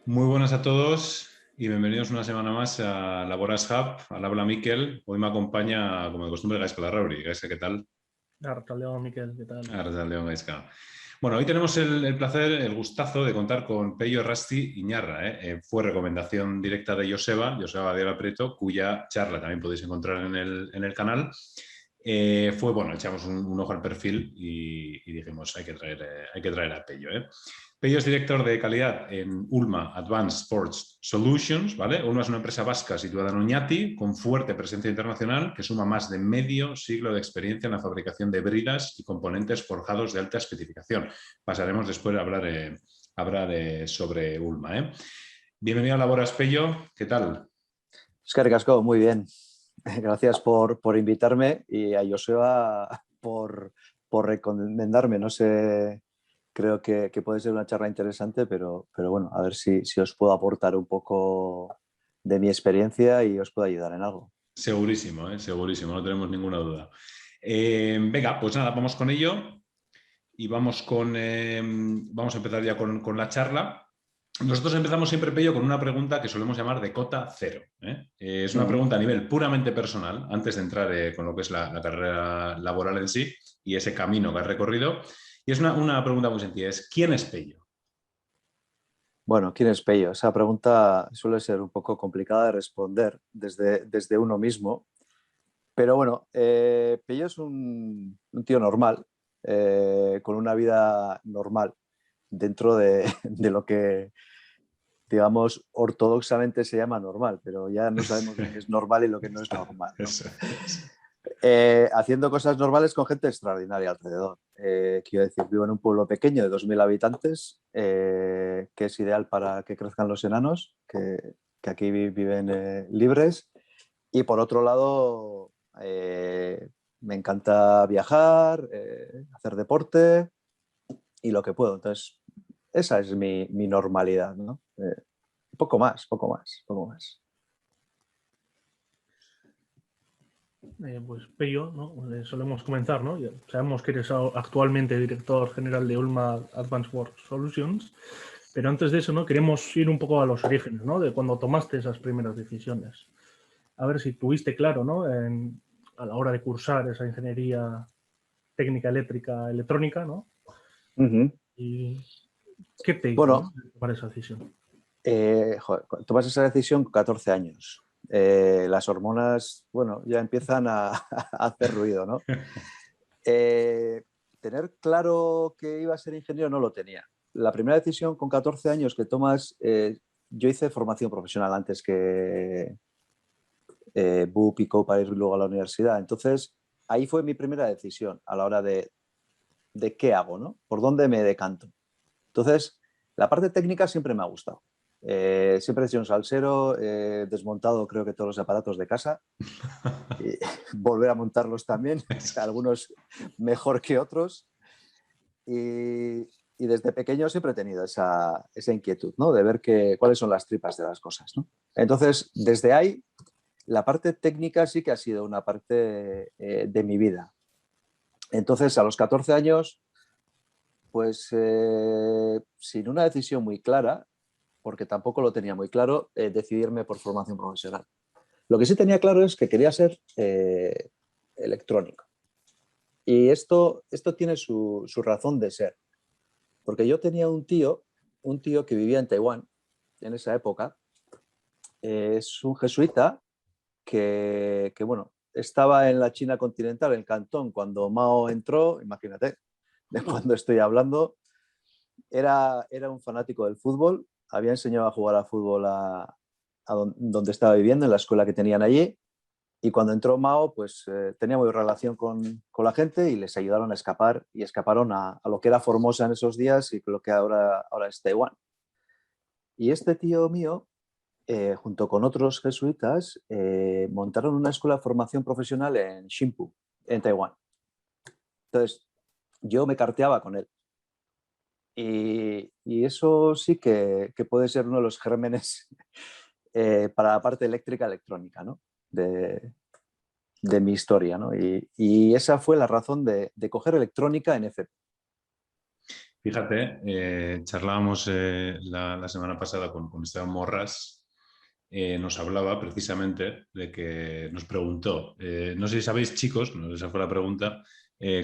Muy buenas a todos y bienvenidos una semana más a Laboras Hub. Al habla Miquel. Hoy me acompaña, como de costumbre, Gaisca Larrauri. Gaisca, ¿qué tal? Arrasaleón, Miquel, ¿qué tal? Arrasaleón, Gaisca. Bueno, hoy tenemos el placer, el gustazo de contar con Pello Errasti Iñarra. Fue recomendación directa de Joseba Diala Preto, cuya charla también podéis encontrar en el canal. Bueno, echamos un ojo al perfil y dijimos, hay que traer a Pello. Pello es director de calidad en Ulma Advanced Sports Solutions, ¿vale? Ulma es una empresa vasca situada en Oñati, con fuerte presencia internacional, que suma más de medio siglo de experiencia en la fabricación de bridas y componentes forjados de alta especificación. Pasaremos después a hablar sobre Ulma. Bienvenido a Laboras, Pello. ¿Qué tal? Oscar Casco, muy bien. Gracias por invitarme y a Joseba por recomendarme. No sé, creo que puede ser una charla interesante, pero bueno, a ver si os puedo aportar un poco de mi experiencia y os puedo ayudar en algo. Segurísimo, segurísimo, no tenemos ninguna duda. Venga, pues nada, vamos con ello y vamos a empezar ya con la charla. Nosotros empezamos siempre, Pello, con una pregunta que solemos llamar de cota cero. Es una pregunta a nivel puramente personal, antes de entrar con lo que es la carrera laboral en sí y ese camino que has recorrido. Y es una pregunta muy sencilla, es ¿quién es Pello? Bueno, ¿quién es Pello? Esa pregunta suele ser un poco complicada de responder desde uno mismo. Pero bueno, Pello es un tío normal, con una vida normal dentro de lo que, digamos, ortodoxamente se llama normal, pero ya no sabemos lo que es normal y lo que no es normal, ¿no? Haciendo cosas normales con gente extraordinaria alrededor. Quiero decir, vivo en un pueblo pequeño de 2.000 habitantes, que es ideal para que crezcan los enanos, que aquí viven libres. Y por otro lado, me encanta viajar, hacer deporte y lo que puedo. Entonces, esa es mi normalidad, ¿no? Poco más. Pues Pello, ¿no? Solemos comenzar, ¿no? Ya sabemos que eres actualmente director general de Ulma Advanced Work Solutions, pero antes de eso, ¿no? Queremos ir un poco a los orígenes, ¿no? De cuando tomaste esas primeras decisiones. A ver si tuviste claro, ¿no? A la hora de cursar esa ingeniería técnica eléctrica electrónica, ¿no? Uh-huh. ¿Y qué te hizo, Bueno, ¿no? Tomar esa decisión? Tomas esa decisión con 14 años. Las hormonas, bueno, ya empiezan a hacer ruido, ¿no? Tener claro que iba a ser ingeniero no lo tenía. La primera decisión con 14 años que tomas, yo hice formación profesional antes que BUP y CO para ir luego a la universidad. Entonces, ahí fue mi primera decisión a la hora de qué hago, ¿no? ¿Por dónde me decanto? Entonces, la parte técnica siempre me ha gustado. Siempre he sido un salsero, desmontado creo que todos los aparatos de casa y volver a montarlos también, algunos mejor que otros. Y desde pequeño siempre he tenido esa inquietud, ¿no? De ver cuáles son las tripas de las cosas, ¿no? Entonces, desde ahí, la parte técnica sí que ha sido una parte de mi vida. Entonces, a los 14 años, pues sin una decisión muy clara, porque tampoco lo tenía muy claro, decidirme por formación profesional. Lo que sí tenía claro es que quería ser electrónico. Y esto tiene su razón de ser. Porque yo tenía un tío que vivía en Taiwán en esa época. Es un jesuita que, bueno, estaba en la China continental, en Cantón, cuando Mao entró, imagínate, de cuando estoy hablando. Era un fanático del fútbol, había enseñado a jugar a fútbol donde estaba viviendo, en la escuela que tenían allí, y cuando entró Mao, pues tenía muy relación con la gente y les ayudaron a escapar, y escaparon a lo que era Formosa en esos días y lo que ahora es Taiwán. Y este tío mío, junto con otros jesuitas, montaron una escuela de formación profesional en Xinpu, en Taiwán. Entonces, yo me carteaba con él. Y eso sí que puede ser uno de los gérmenes para la parte eléctrica-electrónica, ¿no? de mi historia, ¿no? Y esa fue la razón de coger electrónica en FP. Fíjate, charlábamos la semana pasada con Esteban Morras, nos hablaba precisamente de que nos preguntó, no sé si sabéis, chicos, esa fue la pregunta,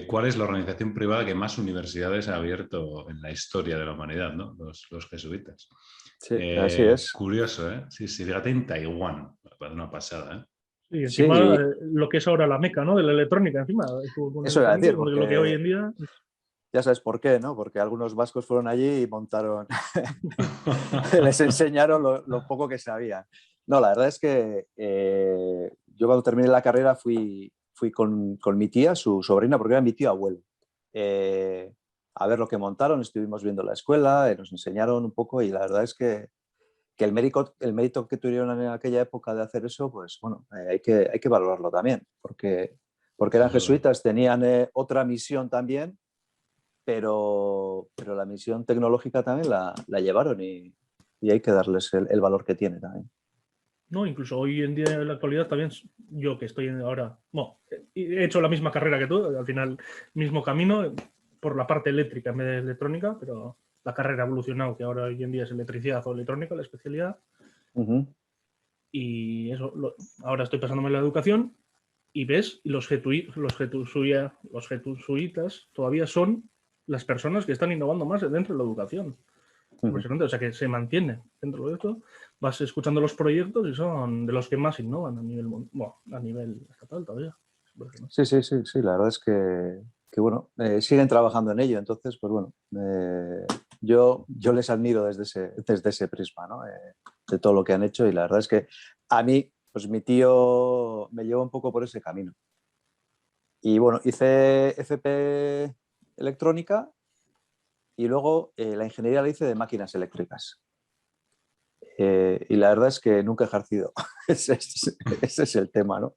¿cuál es la organización privada que más universidades ha abierto en la historia de la humanidad, ¿no? Los jesuitas. Sí, así es. Curioso, ¿eh? Sí, fíjate, en Taiwán, una pasada, ¿eh? Y Sí, encima lo que es ahora la meca, ¿no? De la electrónica, encima. eso iba a decir, Lo que hoy porque en día... ya sabes por qué, ¿no? Porque algunos vascos fueron allí y montaron, les enseñaron lo poco que sabían. No, la verdad es que yo cuando terminé la carrera fui con mi tía, su sobrina, porque era mi tío abuelo, a ver lo que montaron, estuvimos viendo la escuela, nos enseñaron un poco y la verdad es que el mérito que tuvieron en aquella época de hacer eso, pues bueno, hay que valorarlo también, porque eran jesuitas, tenían otra misión también, pero la misión tecnológica también la llevaron y hay que darles el valor que tiene también. No, incluso hoy en día, en la actualidad, también yo que estoy ahora, bueno, he hecho la misma carrera que tú, al final, mismo camino, por la parte eléctrica en vez de electrónica, pero la carrera ha evolucionado, que ahora hoy en día es electricidad o electrónica, la especialidad. Y eso, ahora estoy pasándome la educación y ves, los jesuitas todavía son las personas que están innovando más dentro de la educación. Impresionante, o sea que se mantiene dentro de esto, vas escuchando los proyectos y son de los que más innovan a nivel estatal todavía. Sí, la verdad es que bueno, siguen trabajando en ello, entonces pues bueno, yo les admiro desde ese prisma, ¿no? De todo lo que han hecho y la verdad es que a mí, pues mi tío me llevó un poco por ese camino. Y bueno, hice FP electrónica y luego la ingeniería la hice de máquinas eléctricas. Y la verdad es que nunca he ejercido. ese es el tema, ¿no?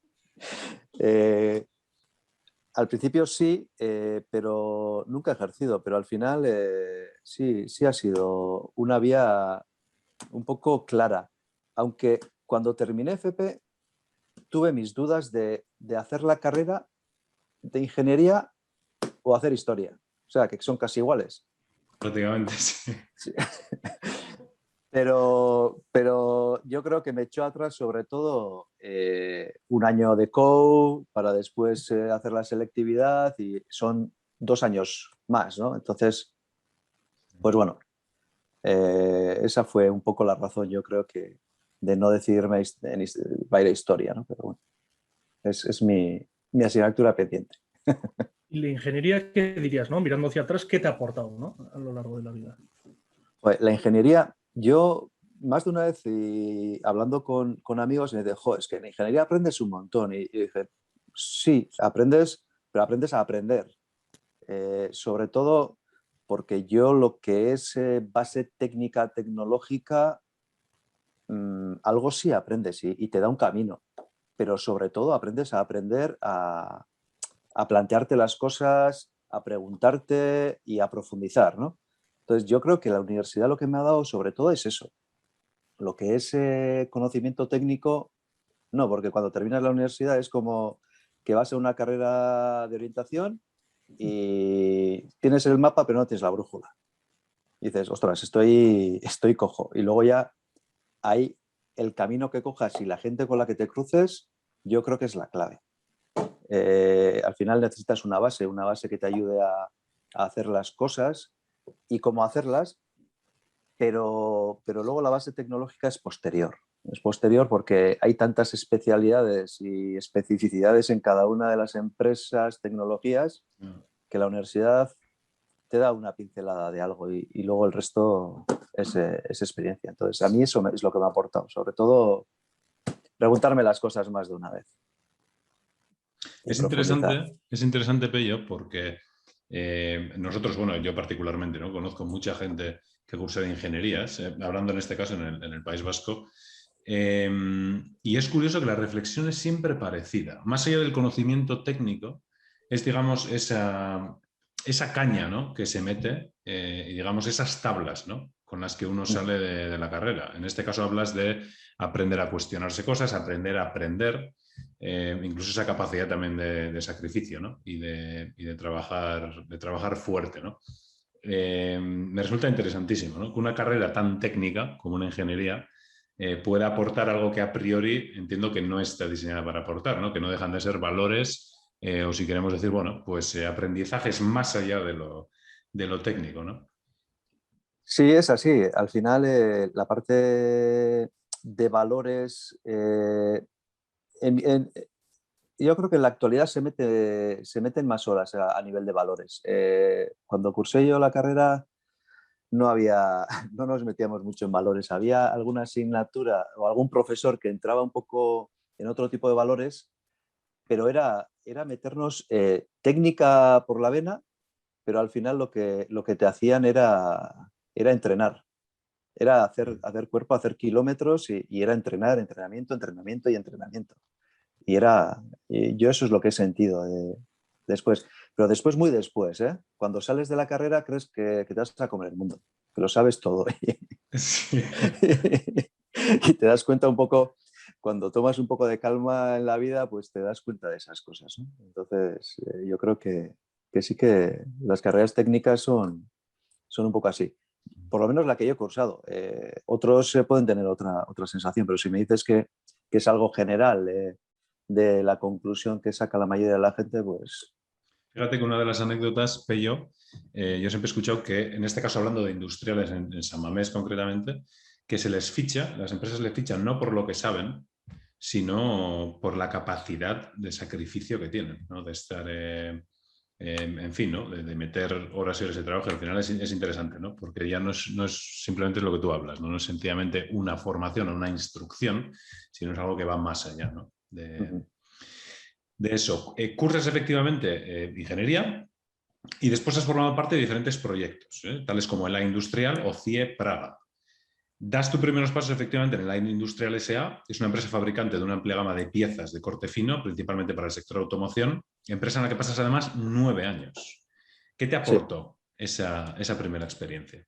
Al principio sí, pero nunca he ejercido, pero al final sí ha sido una vía un poco clara. Aunque cuando terminé FP tuve mis dudas de hacer la carrera de ingeniería o hacer historia. O sea, que son casi iguales. Prácticamente, sí. Pero yo creo que me echó atrás sobre todo un año de COU para después hacer la selectividad y son 2 años más, ¿no? Entonces, pues bueno, esa fue un poco la razón, yo creo que de no decidirme para ir a historia, ¿no? Pero bueno, es mi asignatura pendiente. ¿Y la ingeniería qué dirías, no? Mirando hacia atrás, ¿qué te ha aportado, ¿no? A lo largo de la vida? Pues la ingeniería, yo más de una vez y hablando con amigos me dicen, es que en ingeniería aprendes un montón. Y dije, sí, aprendes, pero aprendes a aprender. Sobre todo porque yo lo que es base técnica, tecnológica, algo sí aprendes y te da un camino. Pero sobre todo aprendes a aprender a plantearte las cosas, a preguntarte y a profundizar, ¿no? Entonces yo creo que la universidad lo que me ha dado sobre todo es eso. Lo que es conocimiento técnico, no, porque cuando terminas la universidad es como que vas a una carrera de orientación y tienes el mapa pero no tienes la brújula. Y dices, ostras, estoy cojo. Y luego ya hay el camino que cojas y la gente con la que te cruces, yo creo que es la clave. Al final necesitas una base que te ayude a hacer las cosas y cómo hacerlas, pero luego la base tecnológica es posterior. Es posterior porque hay tantas especialidades y especificidades en cada una de las empresas, tecnologías, que la universidad te da una pincelada de algo y luego el resto es experiencia. Entonces, a mí eso es lo que me ha aportado, sobre todo preguntarme las cosas más de una vez. Es interesante, Pello, porque nosotros, bueno, yo particularmente, ¿no? Conozco mucha gente que cursa de ingenierías, hablando en este caso en el País Vasco, y es curioso que la reflexión es siempre parecida. Más allá del conocimiento técnico, es, digamos, esa caña, ¿no? Que se mete, y digamos, esas tablas, ¿no? Con las que uno sale de la carrera. En este caso hablas de aprender a cuestionarse cosas, aprender a aprender, incluso esa capacidad también de sacrificio, ¿no? y de trabajar fuerte, ¿no? me resulta interesantísimo, ¿no? Que una carrera tan técnica como una ingeniería pueda aportar algo que a priori entiendo que no está diseñada para aportar, ¿no? Que no dejan de ser valores o si queremos decir, bueno, pues aprendizajes más allá de lo técnico, ¿no? Sí, es así. Al final, la parte de valores, en- en- yo creo que en la actualidad se meten más horas a nivel de valores. Cuando cursé yo la carrera, no había, no nos metíamos mucho en valores. Había alguna asignatura o algún profesor que entraba un poco en otro tipo de valores, pero era meternos técnica por la vena, pero al final lo que te hacían era entrenar. Era hacer cuerpo, hacer kilómetros y era entrenar, entrenamiento, entrenamiento y entrenamiento. Yo eso es lo que he sentido después. Pero después, muy después, ¿eh? Cuando sales de la carrera crees que te vas a comer el mundo, que lo sabes todo. Sí. Y te das cuenta un poco, cuando tomas un poco de calma en la vida, pues te das cuenta de esas cosas, ¿no? Entonces, yo creo que sí que las carreras técnicas son un poco así. Por lo menos la que yo he cursado. Otros pueden tener otra sensación, pero si me dices que es algo general de la conclusión que saca la mayoría de la gente, pues... Fíjate que una de las anécdotas, Pello, yo siempre he escuchado que, en este caso hablando de industriales en San Mamés concretamente, que se les ficha, las empresas les fichan no por lo que saben, sino por la capacidad de sacrificio que tienen, ¿no? De estar, en fin, ¿no? De meter horas y horas de trabajo. Al final es interesante, ¿no? Porque ya no es simplemente lo que tú hablas, ¿no? No es sencillamente una formación o una instrucción, sino es algo que va más allá, ¿no? De eso. Cursas efectivamente ingeniería y después has formado parte de diferentes proyectos, tales como el A Industrial o CIE Praga. Das tus primeros pasos efectivamente en el AIN Industrial S.A., que es una empresa fabricante de una amplia gama de piezas de corte fino, principalmente para el sector de automoción, empresa en la que pasas además 9 años. ¿Qué te Sí, aportó esa primera experiencia?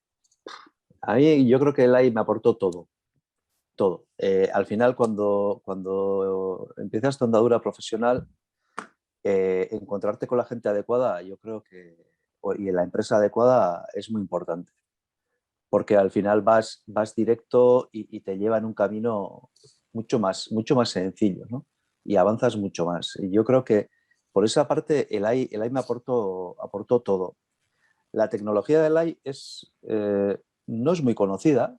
a mí yo creo que el AI me aportó todo, todo. Al final, cuando empiezas tu andadura profesional, encontrarte con la gente adecuada, yo creo y en la empresa adecuada es muy importante, porque al final vas directo y te lleva en un camino mucho más sencillo, ¿no? Y avanzas mucho más. Y yo creo que por esa parte el AI me aportó todo. La tecnología del AI no es muy conocida.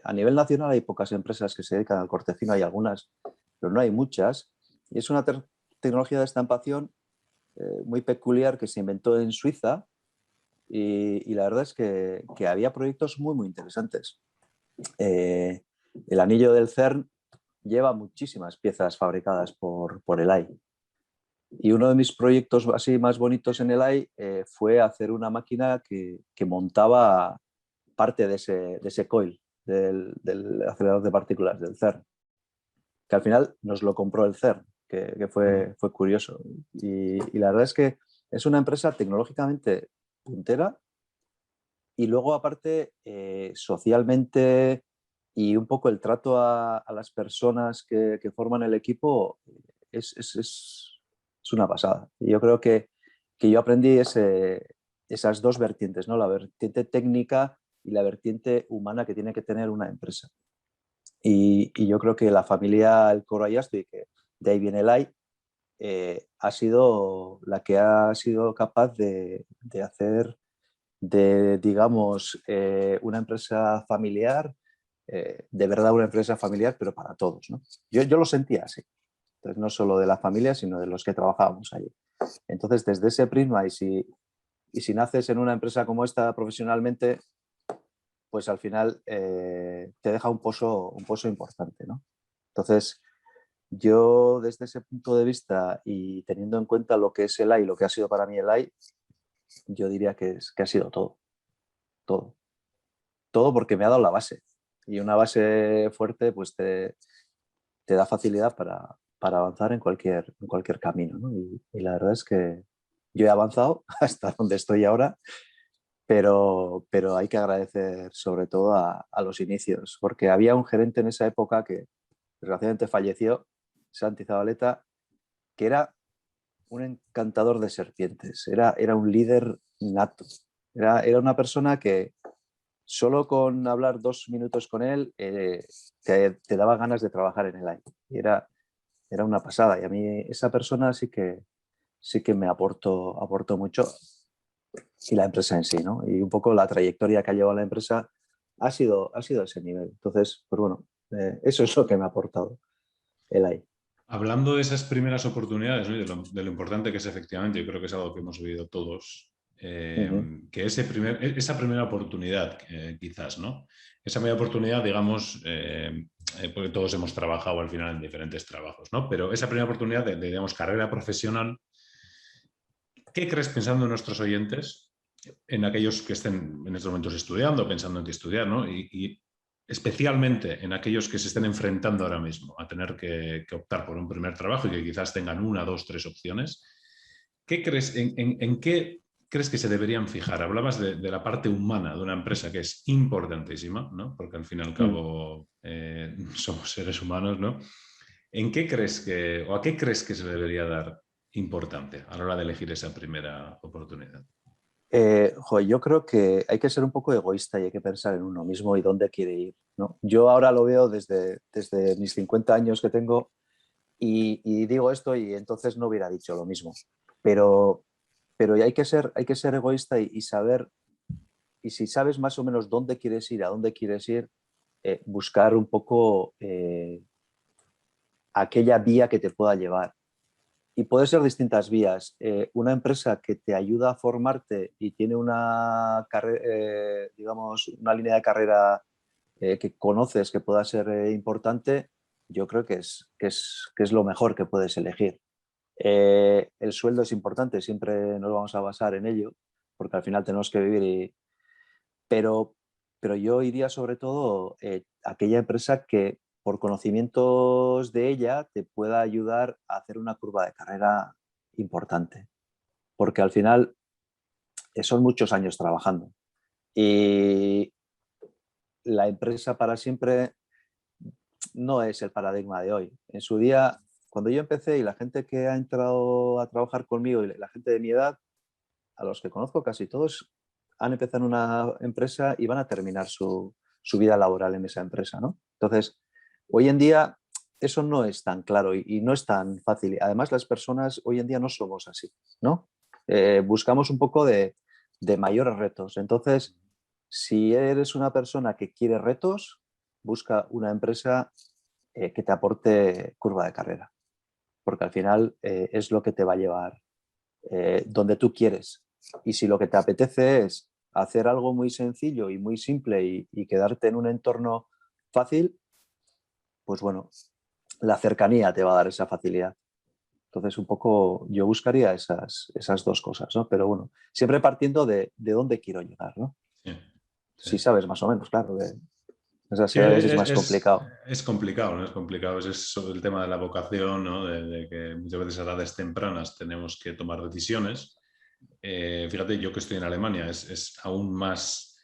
A nivel nacional hay pocas empresas que se dedican al corte fino, hay algunas, pero no hay muchas. Y es una tecnología de estampación muy peculiar que se inventó en Suiza y la verdad es que había proyectos muy interesantes. El anillo del CERN lleva muchísimas piezas fabricadas por el AI. Y uno de mis proyectos así más bonitos en el AI fue hacer una máquina que montaba parte de ese coil del acelerador de partículas del CERN, que al final nos lo compró el CERN, que fue curioso. Y la verdad es que es una empresa tecnológicamente puntera y luego aparte socialmente y un poco el trato a las personas que forman el equipo es una pasada. Y yo creo que yo aprendí esas dos vertientes, ¿no? La vertiente técnica y la vertiente humana que tiene que tener una empresa. Y yo creo que la familia El Coro Ayastui, que de ahí viene el AI, ha sido la que ha sido capaz de hacer digamos, una empresa familiar, de verdad una empresa familiar, pero para todos, ¿no? Yo lo sentía así. Entonces, no solo de la familia, sino de los que trabajábamos allí. Entonces, desde ese prisma, y si naces en una empresa como esta profesionalmente, pues al final te deja un pozo importante, ¿no? Entonces, yo desde ese punto de vista y teniendo en cuenta lo que es el AI, lo que ha sido para mí el AI, yo diría que ha sido todo, todo. Todo porque me ha dado la base. Y una base fuerte pues te da facilidad para avanzar en cualquier camino, ¿no? Y la verdad es que yo he avanzado hasta donde estoy ahora, pero hay que agradecer sobre todo a los inicios, porque había un gerente en esa época que desgraciadamente falleció, Santi Zabaleta, que era un encantador de serpientes, era un líder nato. Era una persona que solo con hablar 2 minutos con él te daba ganas de trabajar en el AI. Y era una pasada. Y a mí esa persona sí que me aportó mucho. Y la empresa en sí, ¿no? Y un poco la trayectoria que ha llevado la empresa ha sido ese nivel. Entonces, pues bueno, eso es lo que me ha aportado el AI. Hablando de esas primeras oportunidades, ¿no? De lo importante que es efectivamente, yo creo que es algo que hemos vivido todos, que esa primera oportunidad, quizás, ¿no? Esa primera oportunidad, digamos, porque todos hemos trabajado al final en diferentes trabajos, ¿no? Pero esa primera oportunidad digamos, carrera profesional, ¿qué crees, pensando en nuestros oyentes, en aquellos que estén en estos momentos estudiando, pensando en qué estudiar, ¿no? Y especialmente en aquellos que se estén enfrentando ahora mismo a tener que optar por un primer trabajo y que quizás tengan 1, 2, 3 opciones? ¿Qué crees, en qué crees que se deberían fijar? Hablabas de la parte humana de una empresa que es importantísima, ¿no? Porque al fin y al cabo somos seres humanos, ¿no? ¿En qué crees o a qué crees que se le debería dar importante a la hora de elegir esa primera oportunidad? Yo creo que hay que ser un poco egoísta y hay que pensar en uno mismo y dónde quiere ir, ¿no? Yo ahora lo veo desde mis 50 años que tengo y digo esto y entonces no hubiera dicho lo mismo. Pero hay que ser egoísta y saber, y si sabes más o menos dónde quieres ir, a dónde quieres ir, buscar un poco aquella vía que te pueda llevar. Y puede ser distintas vías. Una empresa que te ayuda a formarte y tiene una digamos, una línea de carrera que conoces que pueda ser importante, yo creo que es lo mejor que puedes elegir. El sueldo es importante, siempre nos vamos a basar en ello, porque al final tenemos que vivir. Pero, yo iría sobre todo a aquella empresa que por conocimientos de ella te pueda ayudar a hacer una curva de carrera importante, porque al final son muchos años trabajando y la empresa para siempre no es el paradigma de hoy. En su día, cuando yo empecé y la gente que ha entrado a trabajar conmigo y la gente de mi edad, a los que conozco casi todos, han empezado en una empresa y van a terminar su vida laboral en esa empresa, ¿no? Entonces, hoy en día eso no es tan claro y no es tan fácil. Además, las personas hoy en día no somos así, ¿no? Buscamos un poco de mayores retos. Entonces, si eres una persona que quiere retos, busca una empresa que te aporte curva de carrera, porque al final es lo que te va a llevar donde tú quieres. Y si lo que te apetece es hacer algo muy sencillo y muy simple y quedarte en un entorno fácil, pues bueno, la cercanía te va a dar esa facilidad. Entonces, un poco yo buscaría esas dos cosas, ¿no? Pero bueno, siempre partiendo de dónde quiero llegar, ¿no? Sí, Si sí. sabes más o menos, claro, de esas Sí, edades es más complicado. es complicado, ¿no? Es complicado. Es sobre el tema de la vocación, ¿no? De que muchas veces a edades tempranas tenemos que tomar decisiones. Fíjate, yo que estoy en Alemania, es aún más,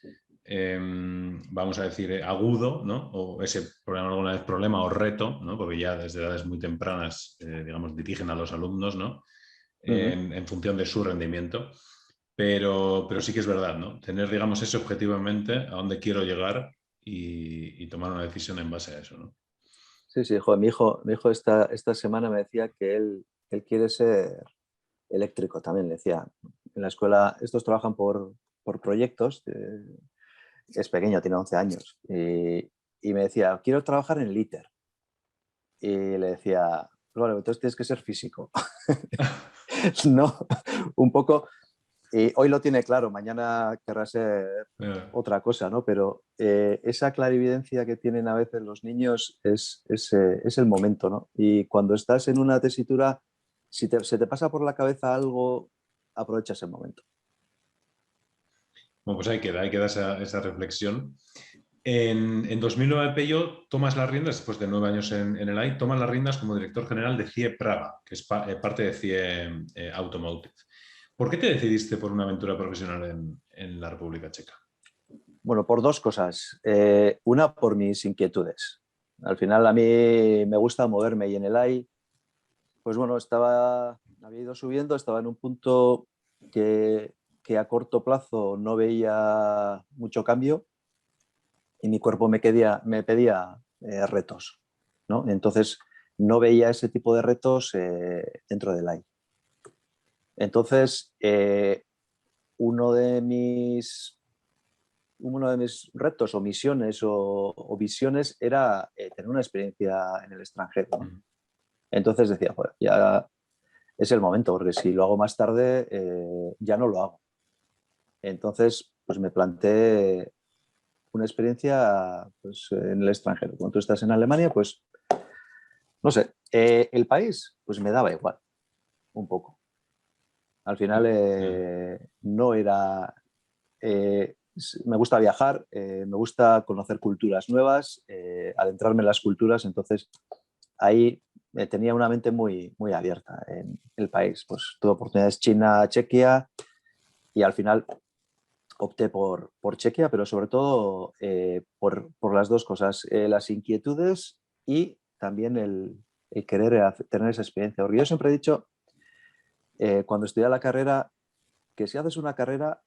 vamos a decir, agudo, ¿no? O ese problema, alguna vez problema o reto, ¿no? Porque ya desde edades muy tempranas, digamos, dirigen a los alumnos, ¿no? En función de su rendimiento. Pero sí que es verdad, ¿no? Tener, digamos, ese objetivo en mente, a dónde quiero llegar y tomar una decisión en base a eso, ¿no? Sí, sí, joder, mi hijo esta semana me decía que él quiere ser eléctrico también, le decía. En la escuela, estos trabajan por proyectos, es pequeño, tiene 11 años, y me decía, quiero trabajar en el ITER. Y le decía, bueno, entonces tienes que ser físico. No, un poco, y hoy lo tiene claro, mañana querrá ser otra cosa, ¿no? Pero esa clarividencia que tienen a veces los niños es el momento, ¿no? Y cuando estás en una tesitura, si se te pasa por la cabeza algo, aprovecha ese momento. Bueno, pues ahí queda esa reflexión. En 2009, Pello, tomas las riendas, después de 9 años en el AI, tomas las riendas como director general de CIE Praga, que es parte de CIE Automotive. ¿Por qué te decidiste por una aventura profesional en la República Checa? Bueno, por dos cosas. Una, por mis inquietudes. Al final a mí me gusta moverme y en el AI, pues bueno, había ido subiendo, estaba en un punto que que a corto plazo no veía mucho cambio y mi cuerpo me pedía retos, ¿no? Entonces no veía ese tipo de retos dentro del AI. Entonces, uno de mis retos o misiones o visiones era tener una experiencia en el extranjero, ¿no? Entonces decía, joder, ya es el momento, porque si lo hago más tarde, ya no lo hago. Entonces, pues me planteé una experiencia pues, en el extranjero. Cuando tú estás en Alemania, pues, no sé, el país, pues me daba igual, un poco. Al final, no era... me gusta viajar, me gusta conocer culturas nuevas, adentrarme en las culturas, entonces ahí tenía una mente muy, muy abierta en el país. Pues tuve oportunidades China, Chequia y al final opté por Chequia, pero sobre todo por las dos cosas, las inquietudes y también el querer tener esa experiencia. Porque yo siempre he dicho, cuando estudié la carrera, que si haces una carrera,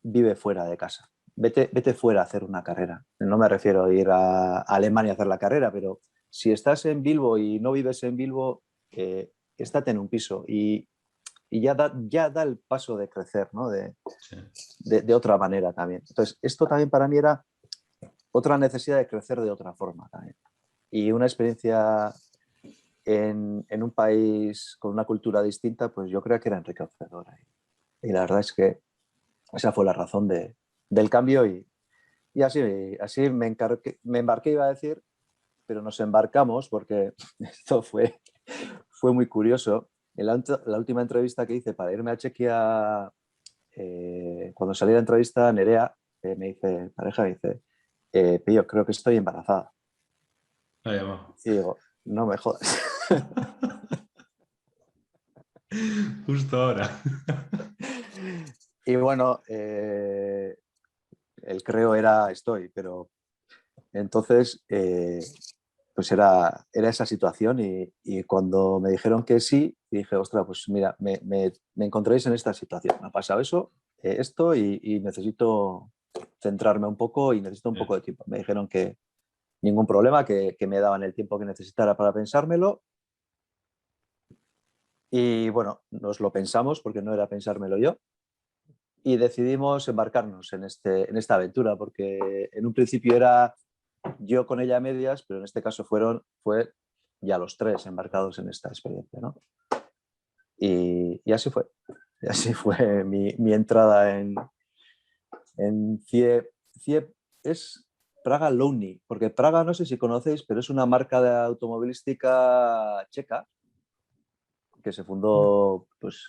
vive fuera de casa. Vete fuera a hacer una carrera. No me refiero a ir a Alemania a hacer la carrera, pero si estás en Bilbo y no vives en Bilbo, estate en un piso y ya da el paso de crecer, ¿no? De otra manera también. Entonces, esto también para mí era otra necesidad de crecer de otra forma también. Y una experiencia en un país con una cultura distinta, pues yo creo que era enriquecedora. Y la verdad es que esa fue la razón del cambio y así me embarqué, iba a decir, pero nos embarcamos porque esto fue muy curioso. En la última entrevista que hice para irme a Chequia, cuando salí de la entrevista, Nerea me dice, pareja, me dice, Pillo, creo que estoy embarazada. Y digo, no me jodas. Justo ahora. Y bueno, el creo era estoy, pero entonces pues era esa situación y cuando me dijeron que sí, dije, ostras, pues mira, me encontréis en esta situación. Me ha pasado eso, esto y necesito centrarme un poco y necesito un poco de tiempo. Me dijeron que ningún problema, que me daban el tiempo que necesitara para pensármelo. Y bueno, nos lo pensamos porque no era pensármelo yo. Y decidimos embarcarnos en esta aventura porque en un principio era yo con ella a medias, pero en este caso fue ya los tres embarcados en esta experiencia, ¿no? Y así fue. Y así fue mi entrada en CIE. CIE es Praga Louny, porque Praga, no sé si conocéis, pero es una marca de automovilística checa que se fundó pues,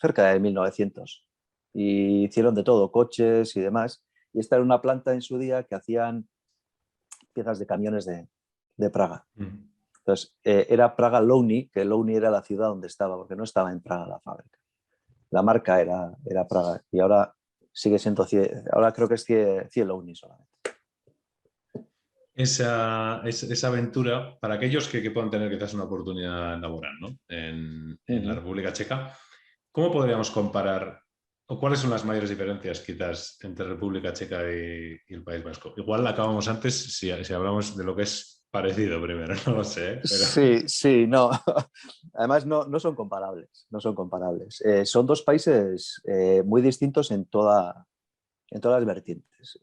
cerca de 1900 y hicieron de todo, coches y demás. Y esta era una planta en su día que hacían piezas de camiones de Praga. Entonces, era Praga Louny, que Louny era la ciudad donde estaba, porque no estaba en Praga la fábrica. La marca era Praga y ahora sigue siendo CIE, ahora creo que es CIE Louny solamente. Esa aventura, para aquellos que puedan tener quizás una oportunidad laboral, ¿no? en la República Checa, ¿cómo podríamos comparar o cuáles son las mayores diferencias quizás entre República Checa y el País Vasco? Igual acabamos antes si hablamos de lo que es parecido primero, no lo sé. Pero... Sí, no. Además no son comparables, no son comparables. Son dos países muy distintos en todas las vertientes.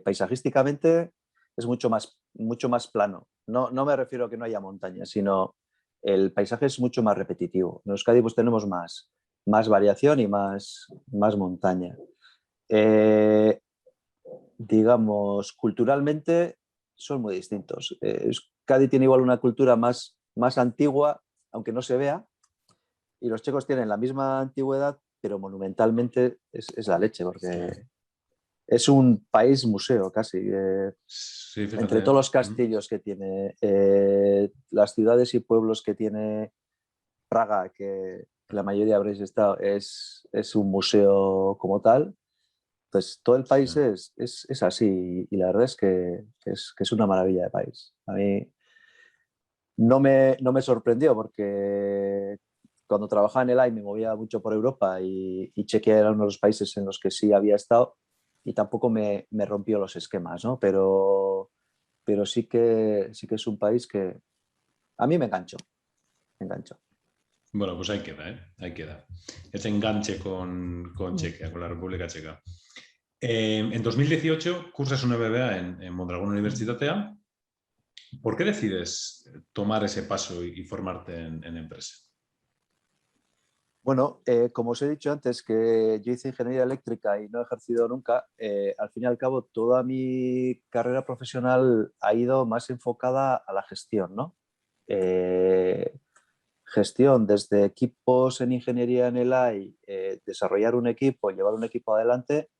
Paisajísticamente es mucho más plano. No me refiero a que no haya montañas, sino el paisaje es mucho más repetitivo. En Euskadi pues tenemos más variación y más montaña. Digamos, culturalmente son muy distintos. Euskadi tiene igual una cultura más antigua, aunque no se vea, y los checos tienen la misma antigüedad, pero monumentalmente es la leche, porque es un país museo casi. Sí, Entre todos los castillos que tiene, las ciudades y pueblos que tiene Praga, que la mayoría habréis estado, es un museo como tal. Entonces, todo el país es así y la verdad es que es una maravilla de país. A mí no me sorprendió porque cuando trabajaba en el AI me movía mucho por Europa y Chequia era uno de los países en los que sí había estado y tampoco me rompió los esquemas, ¿no? Pero sí que es un país que a mí me enganchó. Me enganchó. Bueno, pues ahí queda, ¿eh? Ahí queda. Ese enganche con Chequia, con la República Checa. En 2018 cursas un MBA en Mondragón Universitatea. ¿Por qué decides tomar ese paso y formarte en empresa? Bueno, como os he dicho antes, que yo hice ingeniería eléctrica y no he ejercido nunca, al fin y al cabo toda mi carrera profesional ha ido más enfocada a la gestión, ¿no? Gestión desde equipos en ingeniería en el AI, desarrollar un equipo, llevar un equipo adelante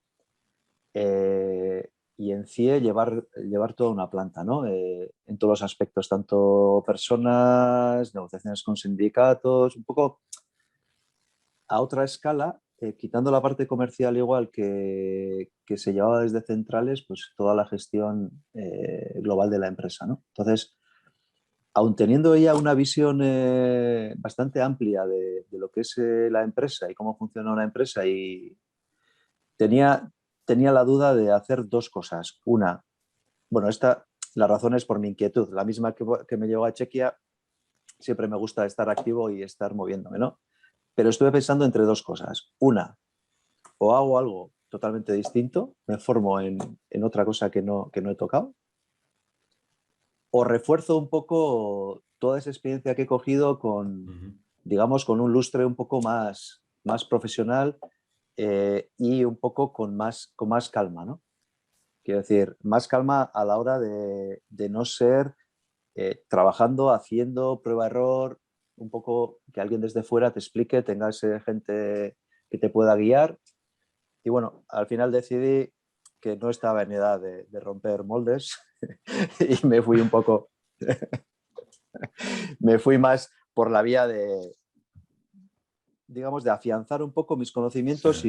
y en CIE llevar toda una planta, ¿no? En todos los aspectos, tanto personas, negociaciones con sindicatos, un poco a otra escala, quitando la parte comercial igual que se llevaba desde centrales, pues toda la gestión global de la empresa, ¿no? Entonces, aun teniendo ella una visión bastante amplia de lo que es la empresa y cómo funciona una empresa, y tenía la duda de hacer dos cosas. Una, bueno, la razón es por mi inquietud, la misma que me llevó a Chequia, siempre me gusta estar activo y estar moviéndome, ¿no? Pero estuve pensando entre dos cosas. Una, o hago algo totalmente distinto, me formo en otra cosa que no he tocado, o refuerzo un poco toda esa experiencia que he cogido con, digamos, con un lustre un poco más profesional y un poco con más calma, ¿no? Quiero decir, más calma a la hora de no ser trabajando, haciendo prueba-error, un poco que alguien desde fuera te explique, tengas gente que te pueda guiar. Y bueno, al final decidí que no estaba en edad de romper moldes y me fui un poco, me fui más por la vía de, digamos, de afianzar un poco mis conocimientos Sí.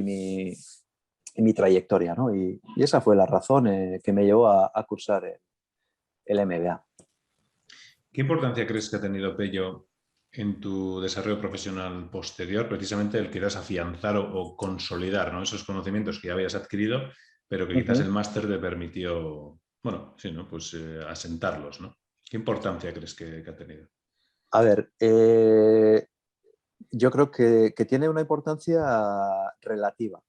y mi trayectoria, ¿no? Y esa fue la razón que me llevó a cursar el MBA. ¿Qué importancia crees que ha tenido, Pello, en tu desarrollo profesional posterior, precisamente el quizás afianzar o consolidar, ¿no?, esos conocimientos que ya habías adquirido, pero que quizás el máster te permitió, bueno, sí, ¿no?, pues asentarlos, ¿no? ¿Qué importancia crees que ha tenido? A ver, yo creo que tiene una importancia relativa.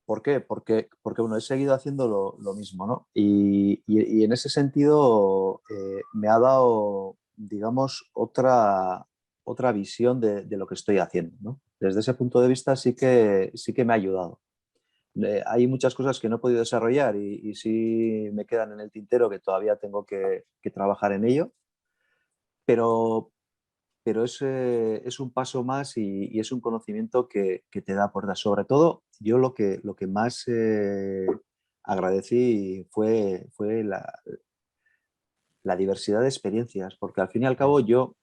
¿Por qué? Porque bueno, he seguido haciendo lo mismo, ¿no? Y en ese sentido me ha dado, digamos, otra visión de lo que estoy haciendo, ¿no? Desde ese punto de vista sí que me ha ayudado. Hay muchas cosas que no he podido desarrollar y sí me quedan en el tintero, que todavía tengo que trabajar en ello, pero es un paso más y es un conocimiento que te da puertas. Sobre todo, yo lo que más agradecí fue la diversidad de experiencias, porque al fin y al cabo yo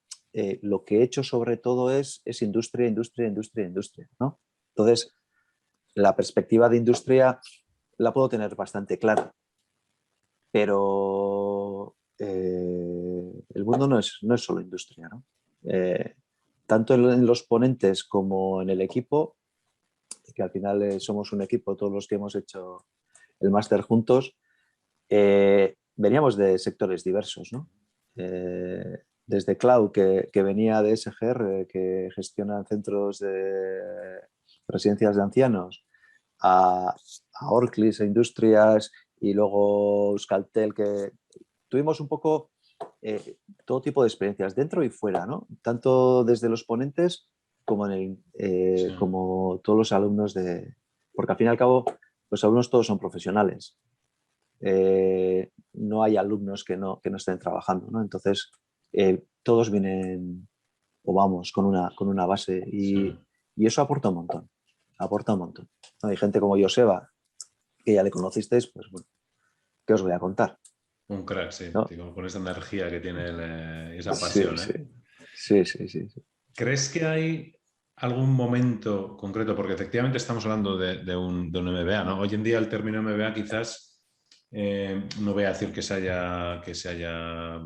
lo que he hecho sobre todo es industria, industria, industria, industria, ¿no? Entonces, la perspectiva de industria la puedo tener bastante clara, pero el mundo no es solo industria, ¿no? Tanto en los ponentes como en el equipo, que al final somos un equipo, todos los que hemos hecho el máster juntos, veníamos de sectores diversos, ¿no? Desde Cloud, que venía de SGR, que gestionan centros de residencias de ancianos, a Orclis, a Industrias, y luego Euskaltel, que tuvimos un poco todo tipo de experiencias, dentro y fuera, ¿no? Tanto desde los ponentes como, Sí. como todos los alumnos Porque al fin y al cabo, los alumnos todos son profesionales. No hay alumnos que no estén trabajando, ¿no? Entonces, todos vienen o vamos con una base y eso aporta un montón. Aporta un montón. Hay gente como Joseba, que ya le conocisteis, pues bueno, ¿qué os voy a contar? Un crack, sí, ¿No? con esa energía que tiene esa Sí, pasión, sí. ¿eh? Sí. ¿Crees que hay algún momento concreto? Porque efectivamente estamos hablando de un MBA, ¿no? Hoy en día el término MBA quizás no voy a decir que se haya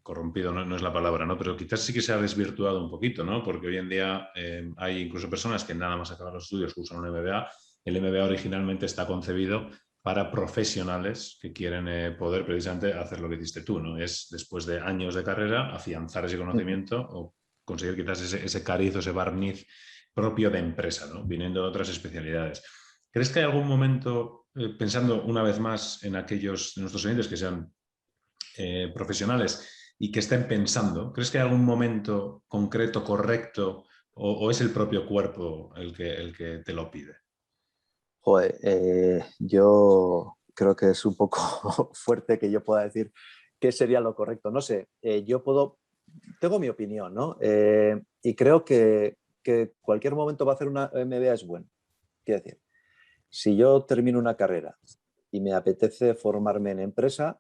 corrompido, no es la palabra, ¿no? Pero quizás sí que se ha desvirtuado un poquito, ¿no? Porque hoy en día hay incluso personas que nada más acabar los estudios que usan un MBA. El MBA originalmente está concebido para profesionales que quieren poder precisamente hacer lo que hiciste tú, ¿no? Es después de años de carrera afianzar ese conocimiento o conseguir quizás ese cariz o ese barniz propio de empresa, ¿no? Viniendo de otras especialidades. ¿Crees que hay algún momento, pensando una vez más en aquellos de nuestros oyentes que sean profesionales y que estén pensando, ¿crees que hay algún momento concreto, correcto, o es el propio cuerpo el que te lo pide? Joder, yo creo que es un poco fuerte que yo pueda decir qué sería lo correcto. No sé, tengo mi opinión, ¿no? Y creo que cualquier momento para hacer una MBA es bueno. Quiero decir, si yo termino una carrera y me apetece formarme en empresa,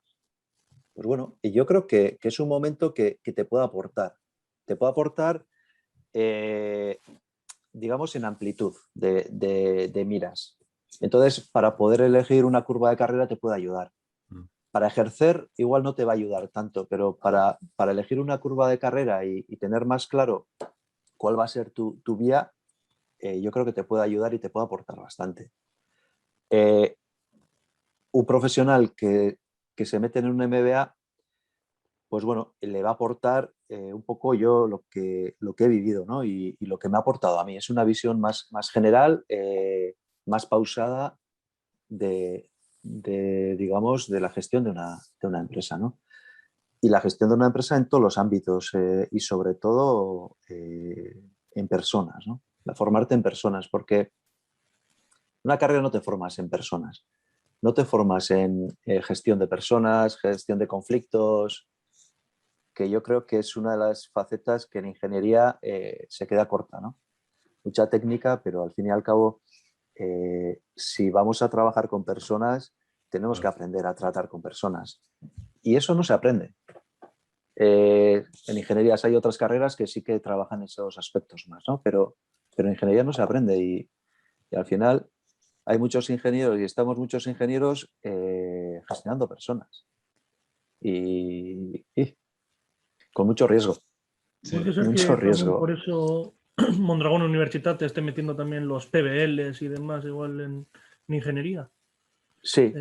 pues bueno, y yo creo que es un momento que te puede aportar. Te puede aportar, digamos, en amplitud de miras. Entonces, para poder elegir una curva de carrera te puede ayudar. Para ejercer igual no te va a ayudar tanto, pero para elegir una curva de carrera y tener más claro cuál va a ser tu vía, yo creo que te puede ayudar y te puede aportar bastante. Un profesional que se mete en un MBA, pues bueno, le va a aportar un poco yo lo que he vivido, ¿no? Y lo que me ha aportado a mí. Es una visión más general, más pausada digamos, de la gestión de una empresa, ¿no? Y la gestión de una empresa en todos los ámbitos y sobre todo en personas, ¿no? Formarte en personas, porque una carrera no te formas en personas, no te formas en gestión de personas, gestión de conflictos, que yo creo que es una de las facetas que en ingeniería se queda corta, ¿no? Mucha técnica, pero al fin y al cabo, si vamos a trabajar con personas, tenemos que aprender a tratar con personas. Y eso no se aprende. En ingenierías hay otras carreras que sí que trabajan esos aspectos más, ¿no? Pero en ingeniería no se aprende y al final hay muchos ingenieros y estamos muchos ingenieros gestionando personas y con mucho riesgo. Sí. Puede ser Mucho que también por riesgo. eso Mondragón Universitat te esté metiendo también los PBLs y demás igual en ingeniería. Sí.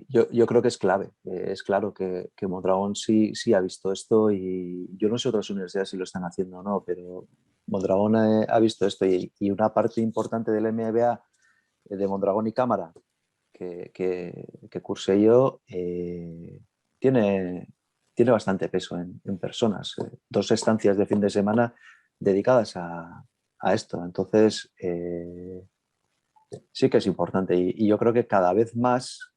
Yo creo que es clave. Es claro que Mondragón sí ha visto esto y yo no sé otras universidades si lo están haciendo o no, pero Mondragón ha visto esto y una parte importante del MBA de Mondragón y Cámara que cursé yo tiene bastante peso en personas. 2 estancias de fin de semana dedicadas a esto. Entonces, sí que es importante y yo creo que cada vez más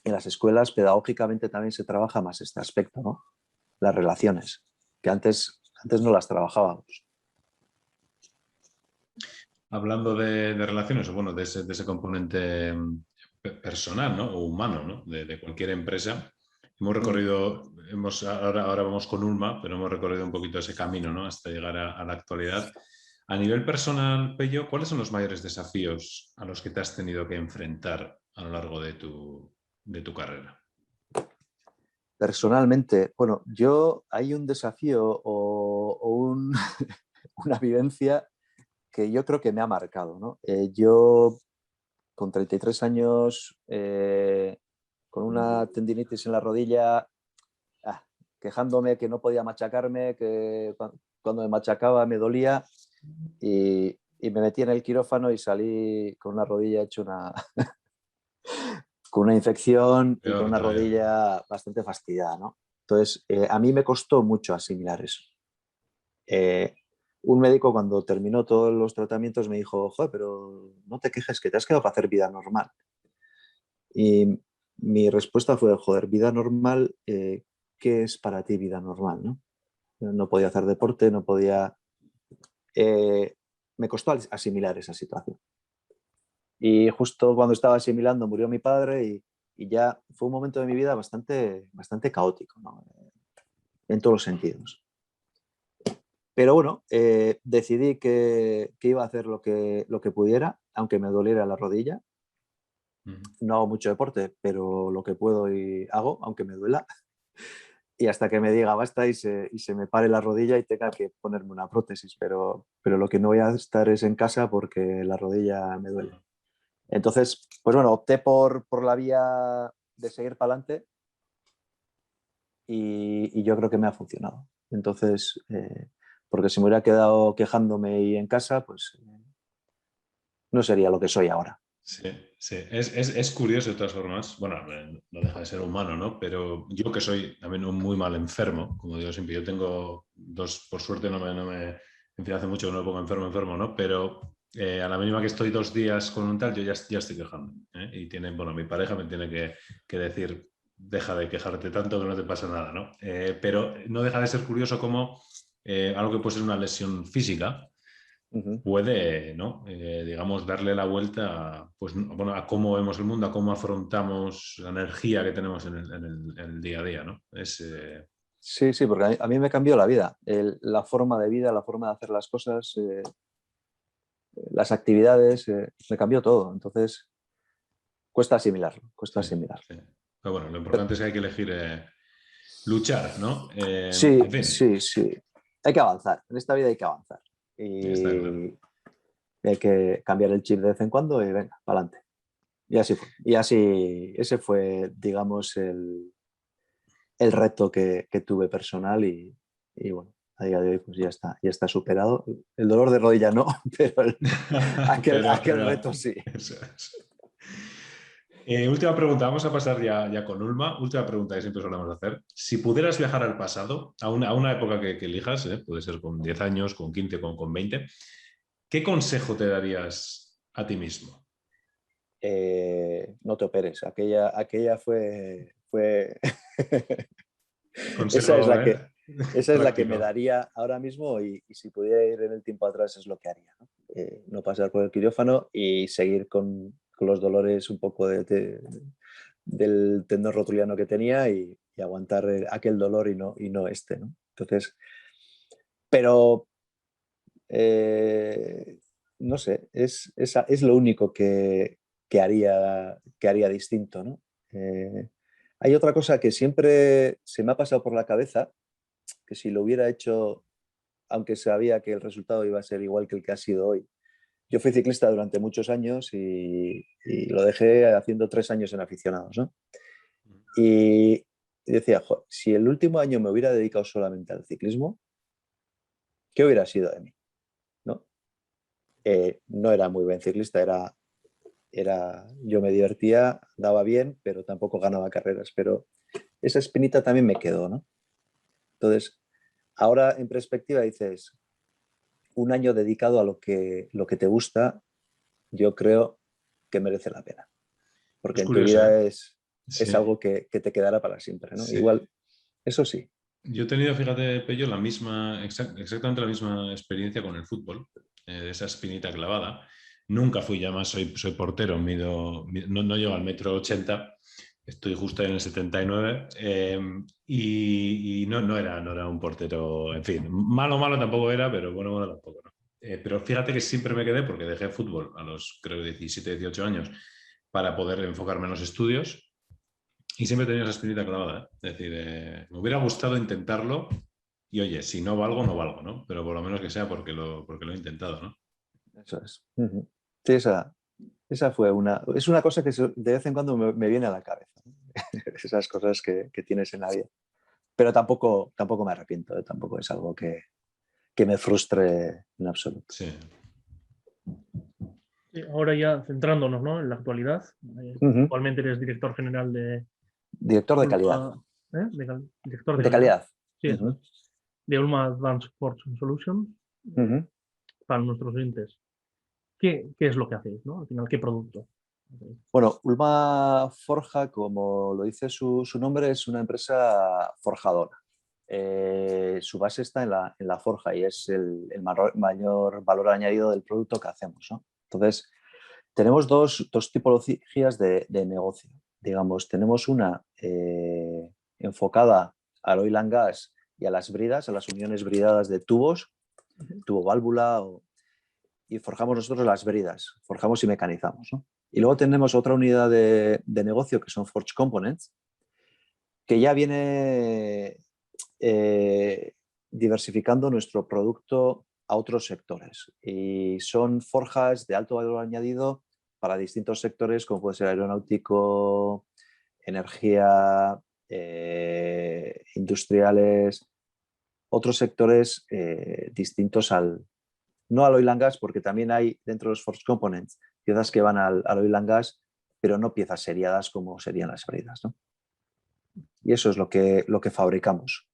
en las escuelas pedagógicamente también se trabaja más este aspecto, ¿no? Las relaciones, que antes no las trabajábamos. Hablando de relaciones, o bueno, de ese componente personal, ¿no? O humano, ¿no? De cualquier empresa. Hemos recorrido, ahora vamos con Ulma, pero hemos recorrido un poquito ese camino, ¿no? Hasta llegar a la actualidad. A nivel personal, Pello, ¿cuáles son los mayores desafíos a los que te has tenido que enfrentar a lo largo de tu carrera? Personalmente, bueno, hay un desafío o una vivencia que yo creo que me ha marcado, ¿no? Yo con 33 años, con una tendinitis en la rodilla, quejándome que no podía machacarme, que cuando me machacaba me dolía y me metí en el quirófano y salí con una rodilla hecha con una infección y con Peor una todavía. rodilla bastante fastidiada, ¿no? Entonces, a mí me costó mucho asimilar eso. Un médico cuando terminó todos los tratamientos me dijo, joder, pero no te quejes que te has quedado para hacer vida normal. Y mi respuesta fue, joder, vida normal, ¿qué es para ti vida normal? No podía hacer deporte, no podía... me costó asimilar esa situación. Y justo cuando estaba asimilando murió mi padre y ya fue un momento de mi vida bastante caótico, ¿no? En todos los sentidos. Pero bueno, decidí que iba a hacer lo que pudiera, aunque me doliera la rodilla. No hago mucho deporte, pero lo que puedo y hago, aunque me duela. Y hasta que me diga basta y se me pare la rodilla y tenga que ponerme una prótesis. Pero lo que no voy a estar es en casa porque la rodilla me duele. Entonces, pues bueno, opté por la vía de seguir para adelante y yo creo que me ha funcionado. Entonces, porque si me hubiera quedado quejándome ahí en casa, pues no sería lo que soy ahora. Sí, sí. Es curioso de todas formas. Bueno, no deja de ser humano, ¿no? Pero yo que soy también un muy mal enfermo, como digo siempre, yo tengo dos, por suerte en fin, hace mucho que no me pongo enfermo, ¿no? Pero a la mínima que estoy 2 días con un tal, yo ya estoy quejando. Y bueno, mi pareja me tiene que decir, deja de quejarte tanto que no te pasa nada, ¿no? Pero no deja de ser curioso como algo que puede ser una lesión física, puede, ¿no? Digamos, darle la vuelta pues, bueno, a cómo vemos el mundo, a cómo afrontamos la energía que tenemos en el día a día, ¿no? Sí, sí, porque a mí me cambió la vida, la forma de vida, la forma de hacer las cosas, las actividades, me cambió todo. Entonces, cuesta asimilarlo, cuesta asimilarlo. Sí. Pero bueno, lo importante es que hay que elegir luchar, ¿no? Sí, En fin, sí, sí. Hay que avanzar, en esta vida hay que avanzar. está claro. Y hay que cambiar el chip de vez en cuando y venga, para adelante. Y así fue. Y así, ese fue, digamos, el reto que tuve personal y bueno, a día de hoy pues ya está superado. El dolor de rodilla no, pero aquel Pero reto sí. eso es. Última pregunta, vamos a pasar ya con Ulma. Última pregunta que siempre solemos hacer. Si pudieras viajar al pasado, a una época que elijas, puede ser con 10 años, con 15, con 20, ¿qué consejo te darías a ti mismo? No te operes. Aquella fue Consejo, esa es la que me práctico. daría ahora mismo y si pudiera ir en el tiempo atrás es lo que haría. No pasar por el quirófano y seguir con los dolores un poco del tendón rotuliano que tenía y aguantar aquel dolor y no este, ¿no? Entonces, pero no sé, es lo único que haría distinto, ¿no? Hay otra cosa que siempre se me ha pasado por la cabeza, que si lo hubiera hecho, aunque sabía que el resultado iba a ser igual que el que ha sido hoy. Yo fui ciclista durante muchos años y lo dejé haciendo 3 años en aficionados, ¿no? Y decía, si el último año me hubiera dedicado solamente al ciclismo, ¿qué hubiera sido de mí? ¿No? No era muy buen ciclista, yo me divertía, andaba bien, pero tampoco ganaba carreras. Pero esa espinita también me quedó, ¿no? Entonces, ahora en perspectiva dices, un año dedicado a lo que te gusta, yo creo que merece la pena. Porque Es en tu curioso, ¿eh? vida es Sí, algo que te quedará para siempre, ¿no? sí. Igual, eso sí. Yo he tenido, fíjate, Pello, exactamente la misma experiencia con el fútbol, esa espinita clavada. Nunca fui, ya más soy portero, no llego al 1,80 m, estoy justo en el 79, y no era un portero, en fin, malo tampoco era, pero bueno tampoco, ¿no? Pero fíjate que siempre me quedé, porque dejé fútbol a los, creo, 17, 18 años, para poder enfocarme en los estudios. Y siempre he tenido esa espinita clavada, ¿eh? Es decir, me hubiera gustado intentarlo y oye, si no valgo, no valgo, ¿no? Pero por lo menos que sea porque lo he intentado, ¿no? Eso es. Sí, esa fue es una cosa que de vez en cuando me viene a la cabeza, ¿no? Esas cosas que tienes en la vida. Pero tampoco me arrepiento, ¿eh? Tampoco es algo que me frustre en absoluto. Sí. Ahora ya centrándonos, ¿no?, en la actualidad. Actualmente eres director general de Director de calidad. Ulma, director de De calidad. calidad. Sí, eso es. De Ulma Advanced Sports Solutions. Para nuestros oyentes, ¿qué es lo que hacéis, ¿no? Al final, ¿qué producto? Bueno, Ulma Forja, como lo dice su nombre, es una empresa forjadora. Su base está en la forja y es el mayor valor añadido del producto que hacemos, ¿no? Entonces, tenemos dos tipologías de negocio. Digamos, tenemos una enfocada al oil and gas y a las bridas, a las uniones bridadas de tubos, tubo válvula, y forjamos nosotros las bridas, forjamos y mecanizamos, ¿no? Y luego tenemos otra unidad de negocio que son Forge Components, que ya viene diversificando nuestro producto a otros sectores. Y son forjas de alto valor añadido para distintos sectores, como puede ser aeronáutico, energía, industriales, otros sectores distintos no al oil and gas, porque también hay dentro de los Forge Components piezas que van al oil and gas, pero no piezas seriadas como serían las freitas, ¿no? Y eso es lo que fabricamos.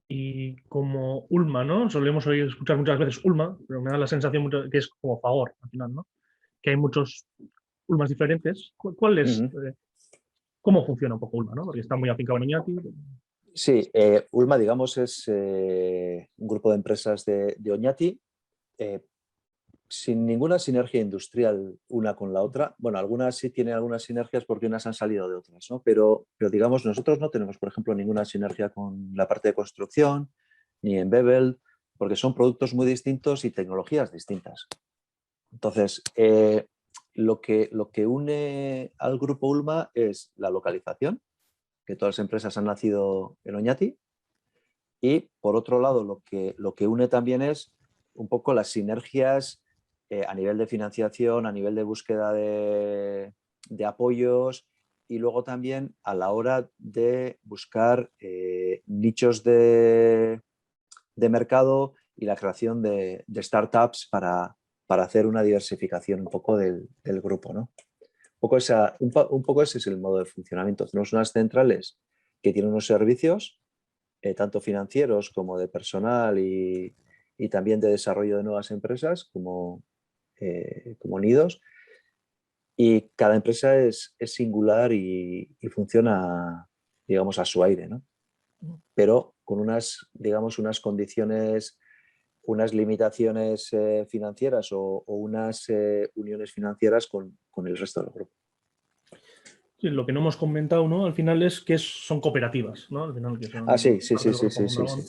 Y como Ulma, ¿no? Solemos escuchar muchas veces Ulma, pero me da la sensación que es como Fagor al final, ¿no? Que hay muchos Ulmas diferentes. ¿Cuál es? ¿Cómo funciona un poco Ulma, ¿no? Porque está muy afincado en Oñati. Sí, Ulma, digamos, es un grupo de empresas de Oñati, sin ninguna sinergia industrial una con la otra. Bueno, algunas sí tienen algunas sinergias porque unas han salido de otras, ¿no? Pero digamos, nosotros no tenemos, por ejemplo, ninguna sinergia con la parte de construcción, ni en Bevel, porque son productos muy distintos y tecnologías distintas. Entonces, lo que une al grupo Ulma es la localización, que todas las empresas han nacido en Oñati, y por otro lado, lo que une también es un poco las sinergias a nivel de financiación, a nivel de búsqueda de apoyos, y luego también a la hora de buscar nichos de mercado y la creación de startups para hacer una diversificación un poco del grupo, ¿no? Un poco ese es el modo de funcionamiento. Tenemos unas centrales que tienen unos servicios, tanto financieros como de personal y también de desarrollo de nuevas empresas, como nidos. Y cada empresa es singular y funciona, digamos, a su aire, ¿no? Pero con unas, digamos, unas condiciones, unas limitaciones financieras o unas uniones financieras con el resto del grupo. Sí, lo que no hemos comentado, ¿no? Al final es que son cooperativas, ¿no? Al final que son Sí. parte del Grupo Mondragón.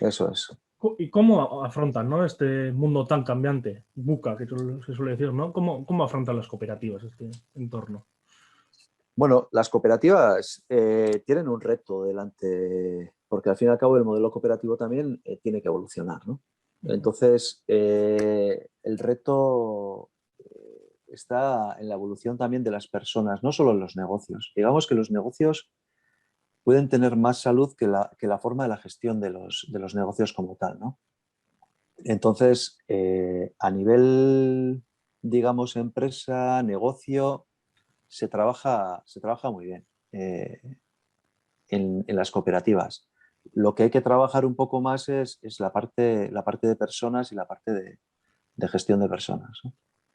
Eso es. ¿Y cómo afrontan, ¿no? Este mundo tan cambiante, VUCA, que se suele decir, ¿no? ¿Cómo afrontan las cooperativas este entorno? Bueno, las cooperativas tienen un reto delante, porque al fin y al cabo el modelo cooperativo también tiene que evolucionar, ¿no? Entonces, el reto está en la evolución también de las personas, no solo en los negocios. Digamos que los negocios pueden tener más salud que la forma de la gestión de los negocios como tal, ¿no? Entonces, a nivel, digamos, empresa, negocio, se trabaja muy bien en las cooperativas. Lo que hay que trabajar un poco más es la parte de personas y la parte de gestión de personas, ¿no?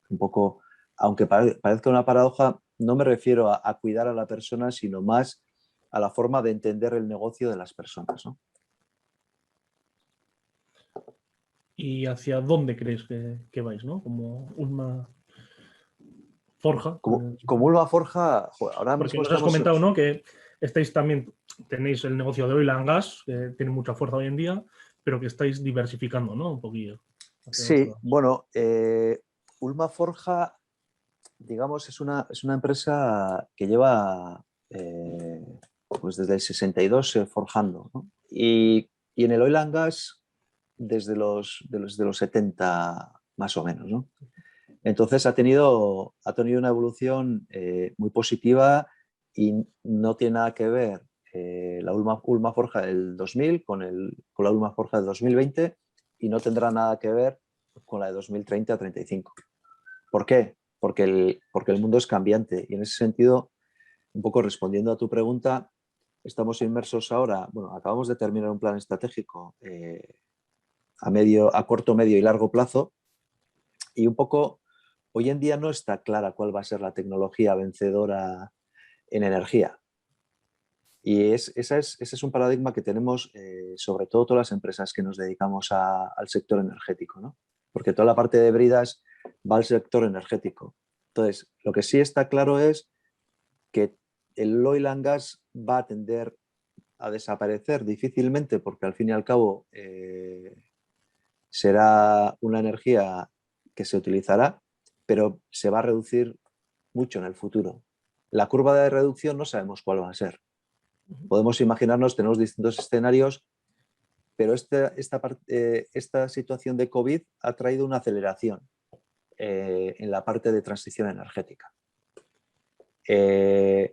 Un poco, aunque parezca una paradoja, no me refiero a cuidar a la persona, sino más a la forma de entender el negocio de las personas, ¿no? ¿Y hacia dónde crees que vais, ¿no? Como Ulma Forja. Como Ulma Forja, ahora Porque mismo nos has estamos... comentado, ¿no? Que tenéis el negocio de oil and gas, que tiene mucha fuerza hoy en día, pero que estáis diversificando, ¿no? Un poquito. Sí, bueno, Ulma Forja, digamos, es una empresa que lleva pues desde el 62 forjando, ¿no? Y en el oil and gas desde los 70 más o menos, ¿no? Entonces ha tenido una evolución muy positiva y no tiene nada que ver la Ulma Forja del 2000 con la Ulma Forja del 2020 y no tendrá nada que ver con la de 2030 a 35. ¿Por qué? Porque el mundo es cambiante y en ese sentido, un poco respondiendo a tu pregunta, estamos inmersos ahora, bueno, acabamos de terminar un plan estratégico a corto, medio y largo plazo y un poco hoy en día no está clara cuál va a ser la tecnología vencedora en energía. Y ese es un paradigma que tenemos sobre todo todas las empresas que nos dedicamos al sector energético, ¿no? Porque toda la parte de bridas va al sector energético. Entonces, lo que sí está claro es que el oil and gas va a tender a desaparecer difícilmente porque al fin y al cabo será una energía que se utilizará, pero se va a reducir mucho en el futuro. La curva de reducción no sabemos cuál va a ser. Podemos imaginarnos, tenemos distintos escenarios, pero esta situación de COVID ha traído una aceleración en la parte de transición energética. Sí.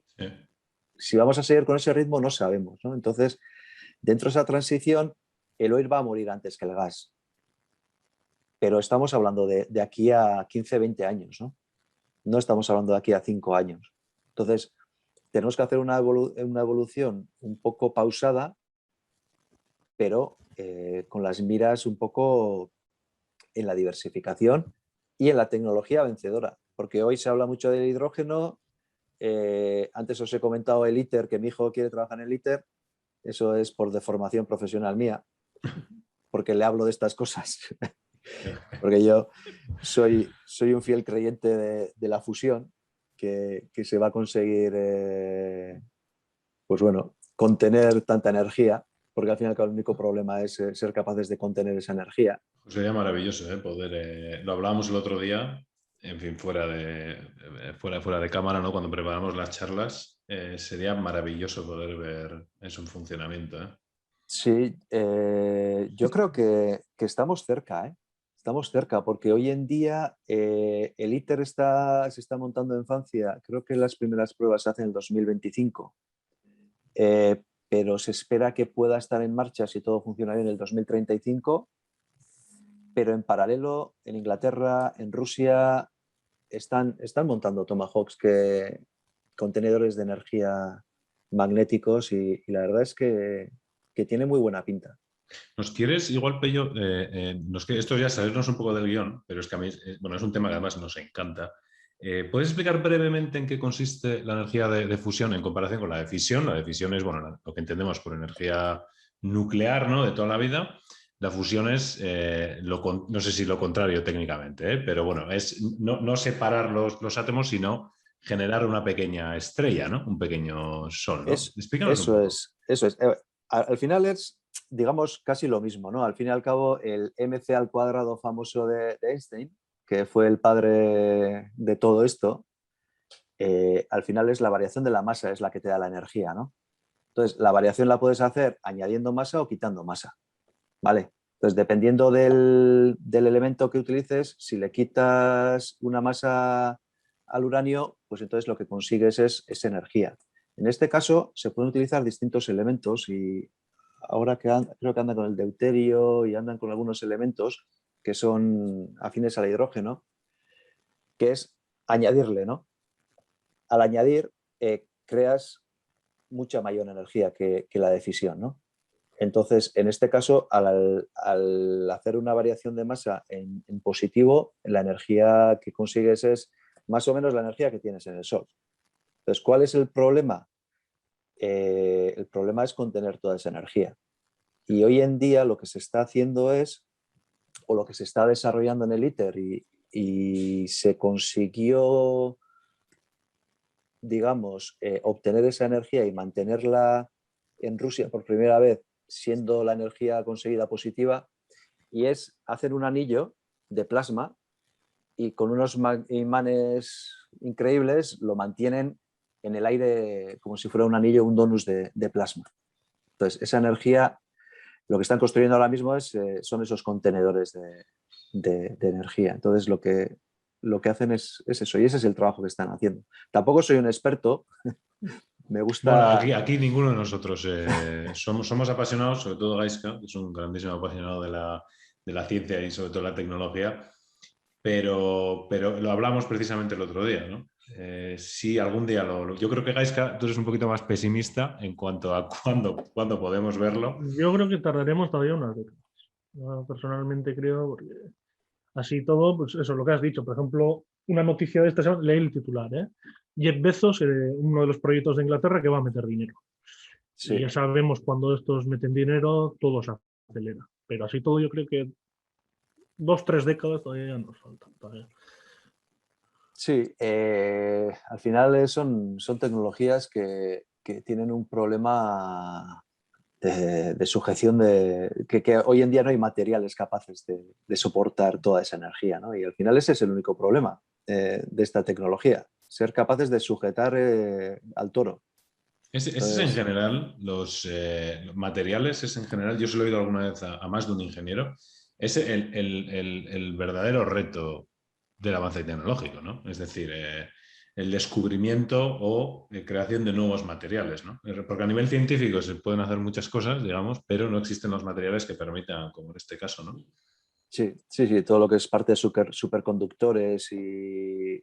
Si vamos a seguir con ese ritmo no sabemos, ¿no? Entonces, dentro de esa transición, el oil va a morir antes que el gas. Pero estamos hablando de aquí a 15, 20 años, ¿no? No estamos hablando de aquí a 5 años. Entonces, tenemos que hacer una evolución un poco pausada, pero con las miras un poco en la diversificación y en la tecnología vencedora. Porque hoy se habla mucho del hidrógeno. Antes os he comentado el ITER, que mi hijo quiere trabajar en el ITER. Eso es por deformación profesional mía, porque le hablo de estas cosas. Porque yo soy un fiel creyente de la fusión, que se va a conseguir, pues bueno, contener tanta energía, porque al final el único problema es ser capaces de contener esa energía. Sería maravilloso, poder, lo hablábamos el otro día, en fin, fuera de cámara, ¿no? Cuando preparamos las charlas, sería maravilloso poder ver eso en funcionamiento, ¿eh? Sí, yo creo que estamos cerca, ¿eh? Estamos cerca, porque hoy en día el ITER se está montando en Francia. Creo que las primeras pruebas se hacen en el 2025, pero se espera que pueda estar en marcha, si todo funciona bien, en el 2035. Pero en paralelo, en Inglaterra, en Rusia, están montando Tomahawks, contenedores de energía magnéticos, y la verdad es que tiene muy buena pinta. ¿Nos quieres, igual, Pello, esto ya salirnos un poco del guión, pero es que a mí, bueno, es un tema que además nos encanta. ¿Puedes explicar brevemente en qué consiste la energía de fusión en comparación con la de fisión? La de fisión es, bueno, lo que entendemos por energía nuclear, ¿no? De toda la vida. La fusión es, no sé si lo contrario técnicamente, pero bueno, es no separar los átomos, sino generar una pequeña estrella, ¿no? Un pequeño sol, ¿no? Explícanos un Eso poco. es, eso es. Al final es, digamos, casi lo mismo, ¿no? Al fin y al cabo, el mc al cuadrado famoso de Einstein, que fue el padre de todo esto, al final es la variación de la masa, es la que te da la energía, ¿no? Entonces, la variación la puedes hacer añadiendo masa o quitando masa, ¿vale? Entonces, dependiendo del elemento que utilices, si le quitas una masa al uranio, pues entonces lo que consigues es energía. En este caso, se pueden utilizar distintos elementos, y ahora creo que andan con el deuterio y andan con algunos elementos que son afines al hidrógeno, que es añadirle, ¿no? Al añadir, creas mucha mayor energía que la de fisión, ¿no? Entonces, en este caso, al hacer una variación de masa en positivo, la energía que consigues es más o menos la energía que tienes en el Sol. Entonces, ¿cuál es el problema? El problema es contener toda esa energía. Y hoy en día lo que se está haciendo es, o lo que se está desarrollando en el ITER, y se consiguió, digamos, obtener esa energía y mantenerla en Rusia por primera vez, siendo la energía conseguida positiva, y es hacer un anillo de plasma, y con unos imanes increíbles lo mantienen en el aire como si fuera un anillo, un donus de plasma. Entonces, esa energía, lo que están construyendo ahora mismo son esos contenedores de energía. Entonces, lo que hacen es eso, y ese es el trabajo que están haciendo. Tampoco soy un experto, me Bueno, gusta... aquí ninguno de nosotros somos apasionados, sobre todo Gaisca, que es un grandísimo apasionado de la ciencia y sobre todo la tecnología, pero lo hablamos precisamente el otro día, ¿no? Sí, algún día yo creo que Gaisca, tú eres un poquito más pesimista en cuanto a cuándo podemos verlo. Yo creo que tardaremos todavía unas décadas. Yo personalmente creo, porque así todo, pues eso, lo que has dicho. Por ejemplo, una noticia de esta semana, leí el titular, ¿eh? Jeff Bezos, uno de los proyectos de Inglaterra que va a meter dinero. Sí. Y ya sabemos, cuando estos meten dinero, todo se acelera. Pero así todo, yo creo que 2, 3 décadas todavía nos faltan. Todavía. Sí, al final son tecnologías que tienen un problema de sujeción que hoy en día no hay materiales capaces de soportar toda esa energía, ¿no? Y al final ese es el único problema de esta tecnología, ser capaces de sujetar al toro. Ese es en general, los materiales, es en general, yo se lo he oído alguna vez a más de un ingeniero, es el verdadero reto del avance tecnológico, ¿no? Es decir, el descubrimiento o creación de nuevos materiales, ¿no? Porque a nivel científico se pueden hacer muchas cosas, digamos, pero no existen los materiales que permitan, como en este caso, ¿no? Sí, todo lo que es parte de superconductores y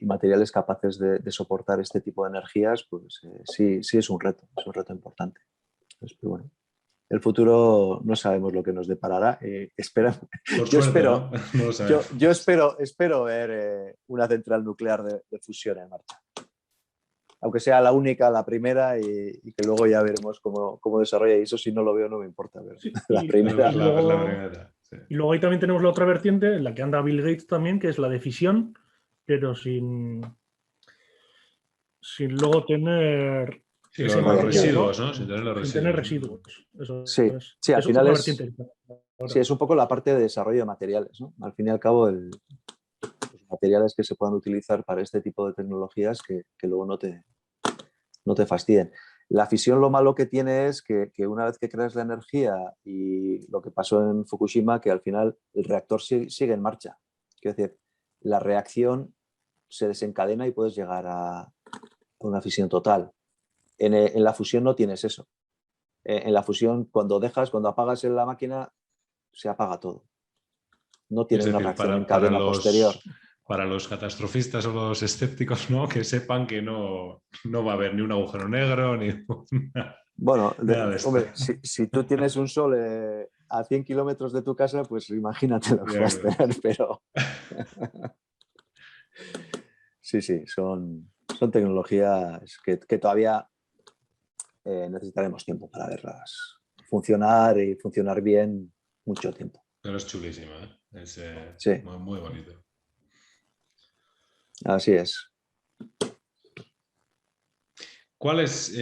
materiales capaces de soportar este tipo de energías, pues sí es un reto importante. Entonces, pero bueno, el futuro no sabemos lo que nos deparará. Por Yo suerte, espero, ¿no? No lo sabemos. yo espero ver una central nuclear de fusión en marcha. Aunque sea la única, la primera, y que luego ya veremos cómo desarrolla. Y eso, si no lo veo, no me importa ver Sí, la Pero primera. es la primera, sí. y luego ahí también tenemos la otra vertiente, en la que anda Bill Gates también, que es la de fisión, pero sin luego tener Sí, ese los material, ¿no? residuos, ¿no? Sin tener los Sin tener residuos, ¿no? residuos. Eso Sí, es. al Es final otra vertiente. sí, es un poco la parte de desarrollo de materiales, ¿no? Al fin y al cabo, los materiales que se puedan utilizar para este tipo de tecnologías que luego no te fastidien. La fisión, lo malo que tiene es que una vez que creas la energía, y lo que pasó en Fukushima, que al final el reactor sigue en marcha. Quiero decir, la reacción se desencadena y puedes llegar a una fisión total. En la fusión no tienes eso. En la fusión, cuando apagas en la máquina, se apaga todo. No Es tienes una decir, reacción en cadena posterior. para los catastrofistas o los escépticos, ¿no? Que sepan que no va a haber ni un agujero negro, ni Bueno, nada de esto. hombre, si tú tienes un sol a 100 kilómetros de tu casa, pues imagínate lo que vas a tener, pero sí, son tecnologías que todavía necesitaremos tiempo para verlas funcionar y funcionar bien, mucho tiempo. Pero es chulísimo, ¿eh? Es Sí, muy, muy bonito. así es. ¿Cuál es,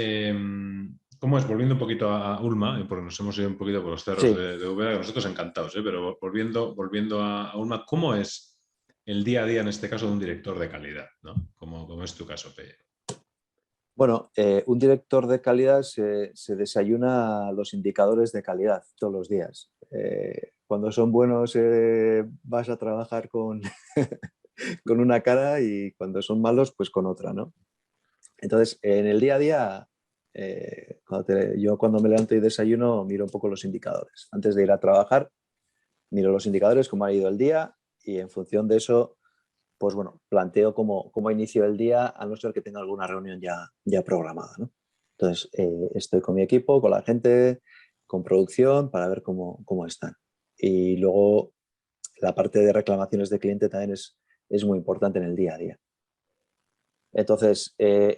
cómo es, volviendo un poquito a Ulma, porque nos hemos ido un poquito por los cerros Sí. de Úbeda, que nosotros encantados, pero volviendo a Ulma, ¿cómo es el día a día en este caso de un director de calidad, ¿no? Como es tu caso, Pello? Bueno, un director de calidad se desayuna los indicadores de calidad todos los días. Cuando son buenos vas a trabajar con, con una cara, y cuando son malos, pues con otra, ¿no? Entonces, en el día a día, yo cuando me levanto y desayuno, miro un poco los indicadores. Antes de ir a trabajar, miro los indicadores, cómo ha ido el día, y en función de eso, pues bueno, planteo cómo inicio el día, a no ser que tenga alguna reunión ya programada, ¿no? Entonces, estoy con mi equipo, con la gente, con producción, para ver cómo están. Y luego, la parte de reclamaciones de cliente también es muy importante en el día a día. Entonces,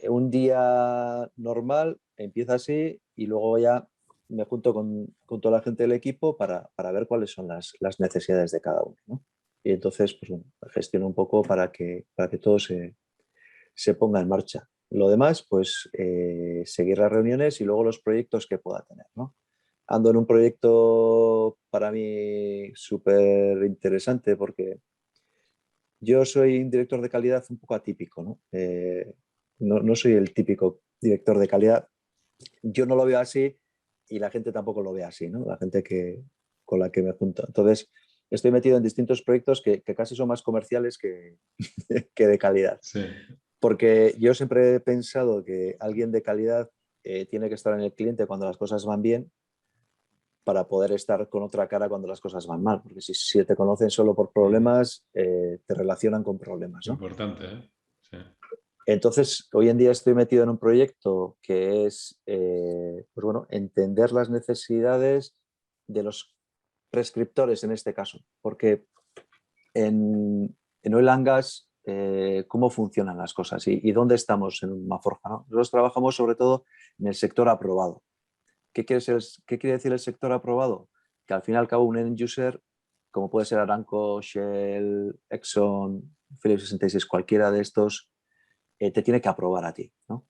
un día normal empieza así, y luego ya me junto con toda la gente del equipo para ver cuáles son las necesidades de cada uno, ¿no? Y entonces, pues bueno, gestiono un poco para que todo se ponga en marcha. Lo demás, pues seguir las reuniones y luego los proyectos que pueda tener, ¿no? Ando en un proyecto para mí súper interesante, porque yo soy un director de calidad un poco atípico, ¿no? No soy el típico director de calidad. Yo no lo veo así, y la gente tampoco lo ve así, ¿no? La gente con la que me junto. Entonces, estoy metido en distintos proyectos que casi son más comerciales que, que de calidad. Sí. Porque yo siempre he pensado que alguien de calidad tiene que estar en el cliente cuando las cosas van bien, para poder estar con otra cara cuando las cosas van mal. Porque si te conocen solo por problemas, te relacionan con problemas, ¿no? Importante, ¿eh? Sí. Entonces, hoy en día estoy metido en un proyecto que es pues bueno, entender las necesidades de los prescriptores en este caso. Porque en Oil and Gas, cómo funcionan las cosas y dónde estamos en una forja, ¿no? Nosotros trabajamos sobre todo en el sector aprobado. ¿Qué quiere decir el sector aprobado? Que al fin y al cabo un end user, como puede ser Aramco, Shell, Exxon, Phillips 66, cualquiera de estos, te tiene que aprobar a ti, ¿no?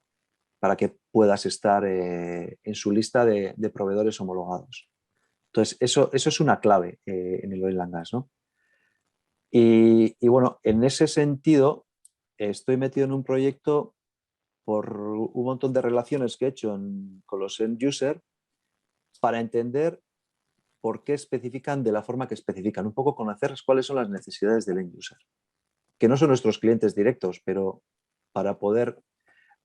para que puedas estar en su lista de proveedores homologados. Entonces, eso es una clave en el oil and gas, ¿no? Y bueno, en ese sentido, estoy metido en un proyecto por un montón de relaciones que he hecho con los end user para entender por qué especifican de la forma que especifican, un poco conocer cuáles son las necesidades del end user, que no son nuestros clientes directos, pero para poder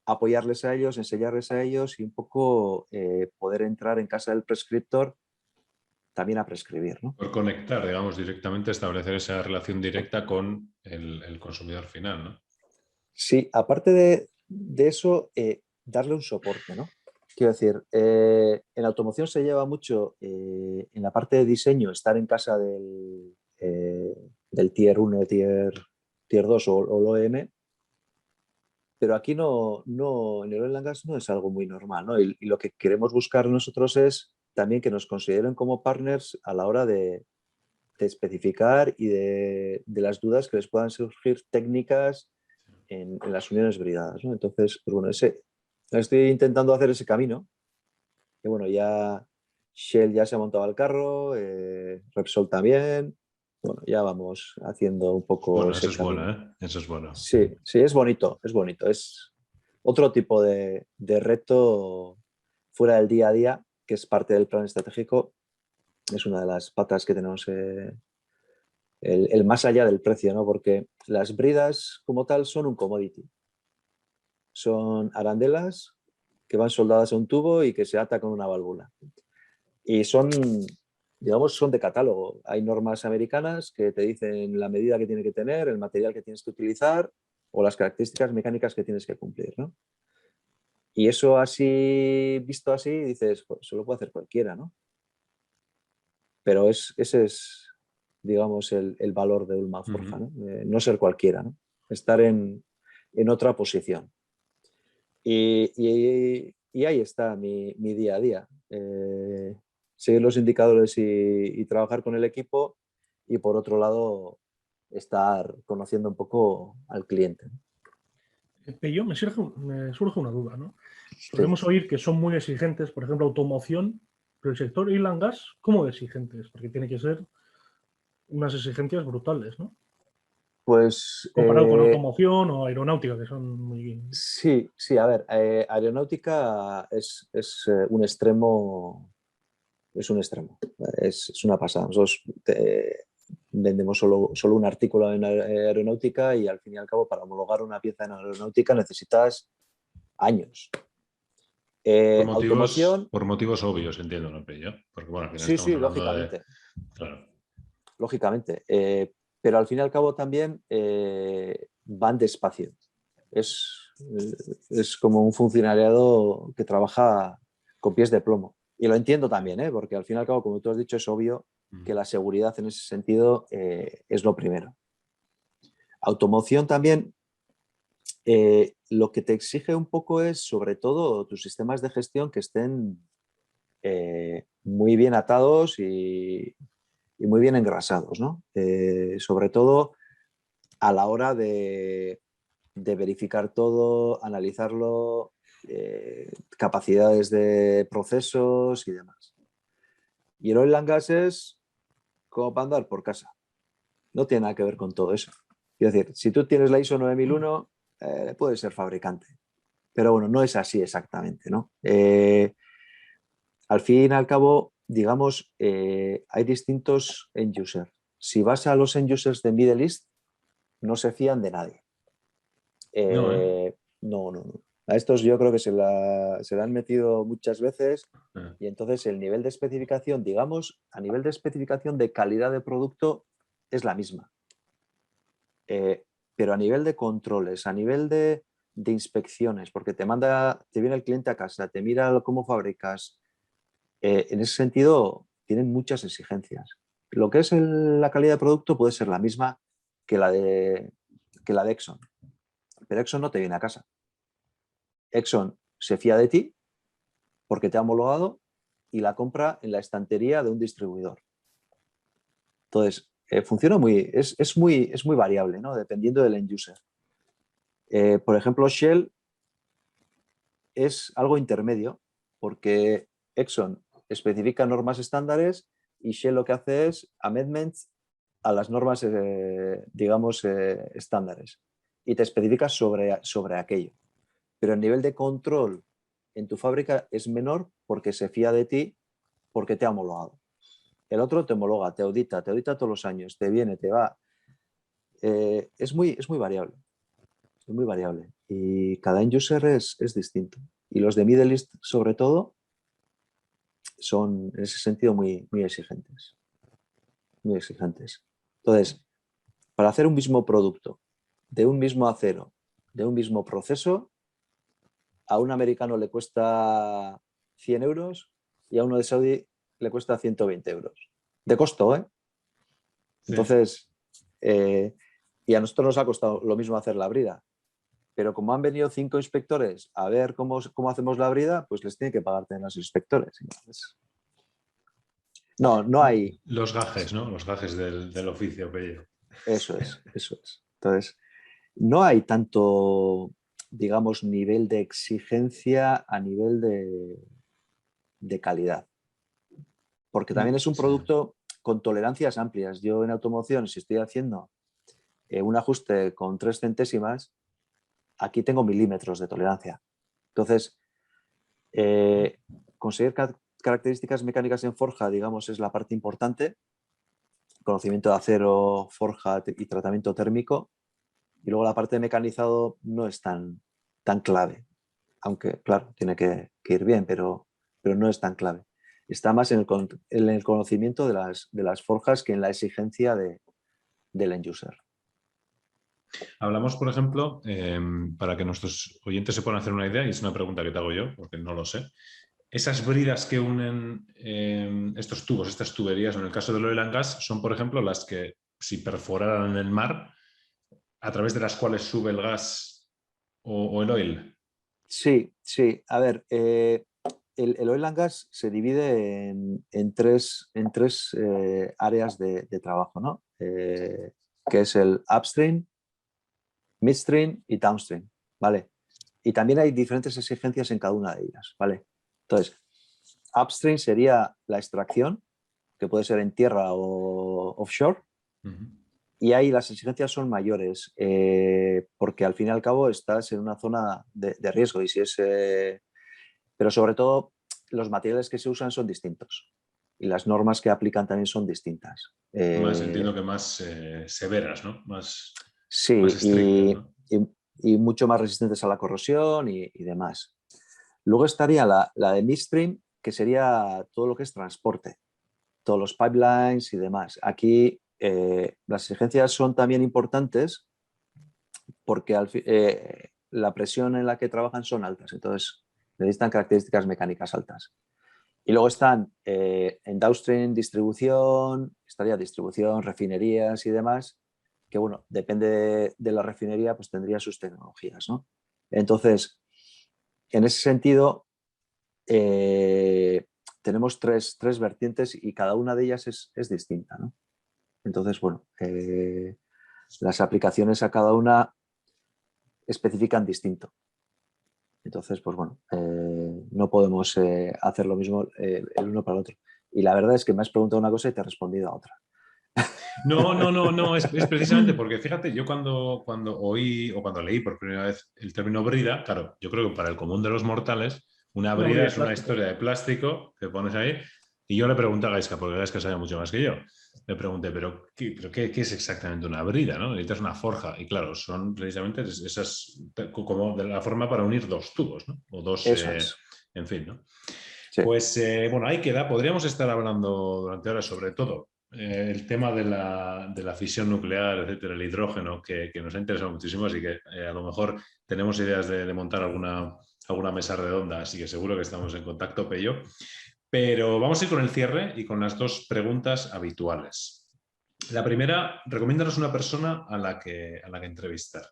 apoyarles a ellos, enseñarles a ellos y un poco poder entrar en casa del prescriptor también a prescribir, ¿no? Por conectar, digamos, directamente, establecer esa relación directa con el consumidor final, ¿no? Sí, aparte de eso, darle un soporte, ¿no? Quiero decir, en automoción se lleva mucho en la parte de diseño, estar en casa del Tier 1, Tier 2 o el OEM, pero aquí en el oil and gas no es algo muy normal, ¿no? Y lo que queremos buscar nosotros es también que nos consideren como partners a la hora de especificar y de las dudas que les puedan surgir técnicas en las uniones bridadas, ¿no? Entonces, pues bueno, estoy intentando hacer ese camino. Y bueno, ya Shell ya se ha montado al carro, Repsol también. Bueno, ya vamos haciendo un poco Bueno, eso ese es bueno, camino. ¿eh? Eso es bueno. Sí, sí, es bonito, es bonito. Es otro tipo de reto fuera del día a día, que es parte del plan estratégico. Es una de las patas que tenemos, el más allá del precio, ¿no? Porque las bridas como tal son un commodity. Son arandelas que van soldadas a un tubo y que se ata con una válvula. Y digamos, son de catálogo. Hay normas americanas que te dicen la medida que tiene que tener, el material que tienes que utilizar o las características mecánicas que tienes que cumplir, ¿no? Y eso así, visto así, dices, pues, eso lo puede hacer cualquiera, ¿no? Pero ese es, digamos, el valor de Ulma Forja, ¿no? No ser cualquiera, ¿no? Estar en otra posición. Y ahí está mi día a día. Seguir los indicadores y trabajar con el equipo y por otro lado estar conociendo un poco al cliente. Pello, me surge una duda, ¿no? Sí. Solemos oír que son muy exigentes, por ejemplo, automoción, pero el sector oil and gas, ¿cómo de exigentes? Porque tiene que ser unas exigencias brutales, ¿no? Pues Comparado con automoción o aeronáutica, que son muy... sí, a ver, aeronáutica es un extremo, es una pasada. Nosotros vendemos solo un artículo en aeronáutica y al fin y al cabo para homologar una pieza en aeronáutica necesitas años. Automoción, Por motivos obvios, entiendo, ¿no? Pero porque, bueno, al final sí, estamos sí, hablando de... lógicamente, Claro. lógicamente. Pero al fin y al cabo también van despacio. Es, es como un funcionariado que trabaja con pies de plomo. Y lo entiendo también, porque al fin y al cabo, como tú has dicho, es obvio que la seguridad en ese sentido es lo primero. Automoción también, lo que te exige un poco es, sobre todo, tus sistemas de gestión que estén muy bien atados y muy bien engrasados, ¿no? Sobre todo a la hora de verificar todo, analizarlo, capacidades de procesos y demás. Y el oil and gas es como para andar por casa. No tiene nada que ver con todo eso. Es decir, si tú tienes la ISO 9001, puedes ser fabricante. Pero bueno, no es así exactamente, ¿no? Al fin y al cabo, digamos, hay distintos end users. Si vas a los end users de Middle East, no se fían de nadie. No, ¿eh? No. A estos yo creo que se la han metido muchas veces Ah. y entonces el nivel de especificación, digamos, a nivel de especificación de calidad de producto es la misma. Pero a nivel de controles, a nivel de inspecciones, porque te viene el cliente a casa, te mira cómo fabricas, en ese sentido tienen muchas exigencias. Lo que es la calidad de producto puede ser la misma que la de Exxon, pero Exxon no te viene a casa. Exxon se fía de ti porque te ha homologado y la compra en la estantería de un distribuidor. Entonces, funciona es muy variable, ¿no? Dependiendo del end user. Por ejemplo, Shell es algo intermedio, porque Exxon especifica normas estándares y Shell lo que hace es amendments a las normas, digamos, estándares, y te especifica sobre aquello. Pero el nivel de control en tu fábrica es menor porque se fía de ti, porque te ha homologado. El otro te homologa, te audita todos los años, te viene, te va. Es muy variable. Es muy variable. Y cada end user es distinto. Y los de Middle East, sobre todo, son en ese sentido muy exigentes. Muy exigentes. Entonces, para hacer un mismo producto, de un mismo acero, de un mismo proceso, a un americano le cuesta 100 euros y a uno de Saudi le cuesta 120 euros. De costo, ¿eh? Sí. Entonces, y a nosotros nos ha costado lo mismo hacer la brida. Pero como han venido 5 inspectores a ver cómo hacemos la brida, pues les tiene que pagar también los inspectores. Entonces, no hay... Los gajes, ¿no? Los gajes del oficio, Pello. Eso es. Entonces, no hay tanto, digamos, nivel de exigencia a nivel de calidad. Porque también es un producto con tolerancias amplias. Yo en automoción, si estoy haciendo un ajuste con 3 centésimas, aquí tengo milímetros de tolerancia. Entonces, conseguir características mecánicas en forja, digamos, es la parte importante. Conocimiento de acero, forja y tratamiento térmico. Y luego la parte de mecanizado no es tan clave. Aunque, claro, tiene que ir bien, pero no es tan clave. Está más en el conocimiento de las forjas que en la exigencia del end user. Hablamos, por ejemplo, para que nuestros oyentes se puedan hacer una idea, y es una pregunta que te hago yo, porque no lo sé. Esas bridas que unen estos tubos, estas tuberías, en el caso del oil and gas, son, por ejemplo, las que, si perforaran el mar, a través de las cuales sube el gas o el oil. Sí. A ver, el oil and gas se divide en tres áreas de trabajo, ¿no? Que es el upstream, midstream y downstream, ¿vale? Y también hay diferentes exigencias en cada una de ellas, ¿vale? Entonces, upstream sería la extracción, que puede ser en tierra o offshore, y ahí las exigencias son mayores, porque al fin y al cabo estás en una zona de riesgo, y si es, pero sobre todo los materiales que se usan son distintos y las normas que aplican también son distintas. Entiendo que más severas, ¿no? Sí, más estrictas, ¿no? y mucho más resistentes a la corrosión y demás. Luego estaría la de midstream, que sería todo lo que es transporte, todos los pipelines y demás. Aquí las exigencias son también importantes porque la presión en la que trabajan son altas, entonces necesitan características mecánicas altas. Y luego están en downstream distribución, estaría distribución, refinerías y demás, que bueno, depende de la refinería, pues tendría sus tecnologías, ¿no? Entonces, en ese sentido, tenemos tres vertientes y cada una de ellas es distinta, ¿no? Entonces, bueno, las aplicaciones a cada una especifican distinto. Entonces, pues bueno, no podemos hacer lo mismo el uno para el otro. Y la verdad es que me has preguntado una cosa y te he respondido a otra. No, es precisamente porque, fíjate, yo cuando oí o cuando leí por primera vez el término brida, claro, yo creo que para el común de los mortales, una Una brida brida es de una plástico. historia de plástico que pones ahí, y yo le pregunté a Gaisca, porque Gaisca sabe mucho más que yo, le pregunté, ¿pero qué es exactamente una brida, ¿no? Necesitas una forja, y claro, son precisamente esas, como de la forma para unir dos tubos, ¿no? O dos, Eso es. en fin, ¿no? Sí. Pues bueno, ahí queda. Podríamos estar hablando durante horas sobre todo el tema de la fisión nuclear, etcétera, el hidrógeno, que nos ha interesado muchísimo, así que a lo mejor tenemos ideas de montar alguna mesa redonda, así que seguro que estamos en contacto, Pello. Pero vamos a ir con el cierre y con las dos preguntas habituales. La primera, recomiéndanos una persona a la que entrevistar.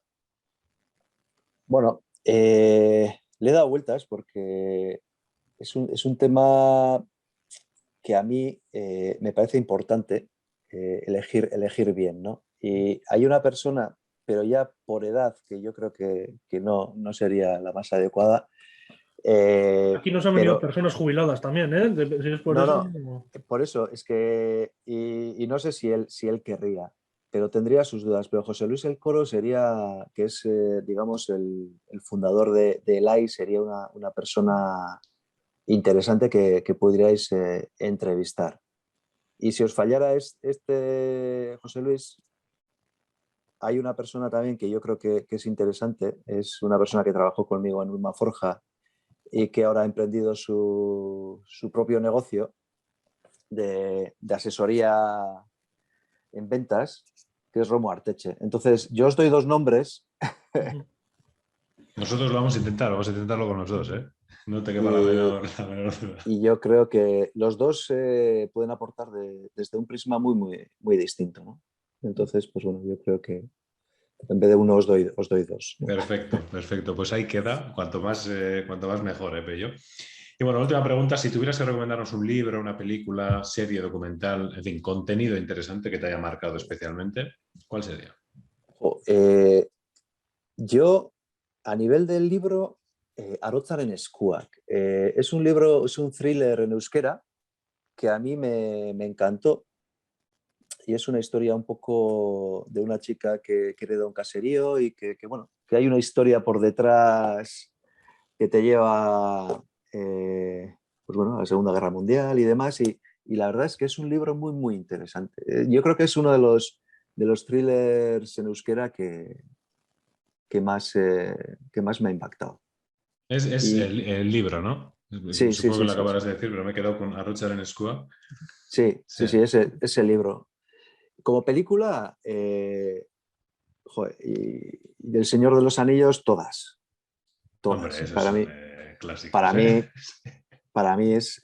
Bueno, le he dado vueltas porque es un tema que a mí me parece importante elegir bien, ¿no? Y hay una persona, pero ya por edad, que yo creo que no sería la más adecuada, Aquí nos han venido Pero personas jubiladas también, ¿eh? Si es por no, eso. no, por eso es que, y no sé si él querría, pero tendría sus dudas. Pero José Luis El Coro sería, que es, digamos, el fundador de ELAI, sería una persona interesante que podríais entrevistar. Y si os fallara este José Luis, hay una persona también que yo creo que es interesante, es una persona que trabajó conmigo en Ulma Forja y que ahora ha emprendido su propio negocio de asesoría en ventas, que es Romo Arteche. Entonces, yo os doy dos nombres. Nosotros lo vamos a intentarlo con los dos, ¿eh? No te quepa y, la menor duda. y yo creo que los dos pueden aportar desde un prisma muy distinto, ¿no? Entonces, pues bueno, yo creo que en vez de uno os doy dos, ¿no? Perfecto, perfecto. Pues ahí queda. Cuanto más mejor, Pello. Y bueno, última pregunta. Si tuvieras que recomendarnos un libro, una película, serie, documental, en fin, contenido interesante que te haya marcado especialmente, ¿cuál sería? Yo, a nivel del libro, Arotzaren Eskuak. Es un libro, es un thriller en euskera que a mí me encantó. Y es una historia un poco de una chica que hereda un caserío y bueno, que hay una historia por detrás que te lleva pues bueno, a la Segunda Guerra Mundial y demás. Y la verdad es que es un libro muy interesante. Yo creo que es uno de los thrillers en euskera que más me ha impactado. Es Y el libro, ¿no? sí, sí, Supongo que sí, lo sí, acabarás de decir, pero me he quedado con Arrochar en Escua. sí, Sí. sí, sí, ese libro. Como película, joder, y El Señor de los Anillos, todas. Hombre, Todas. esos son clásicos, Para ¿eh? mí, para mí es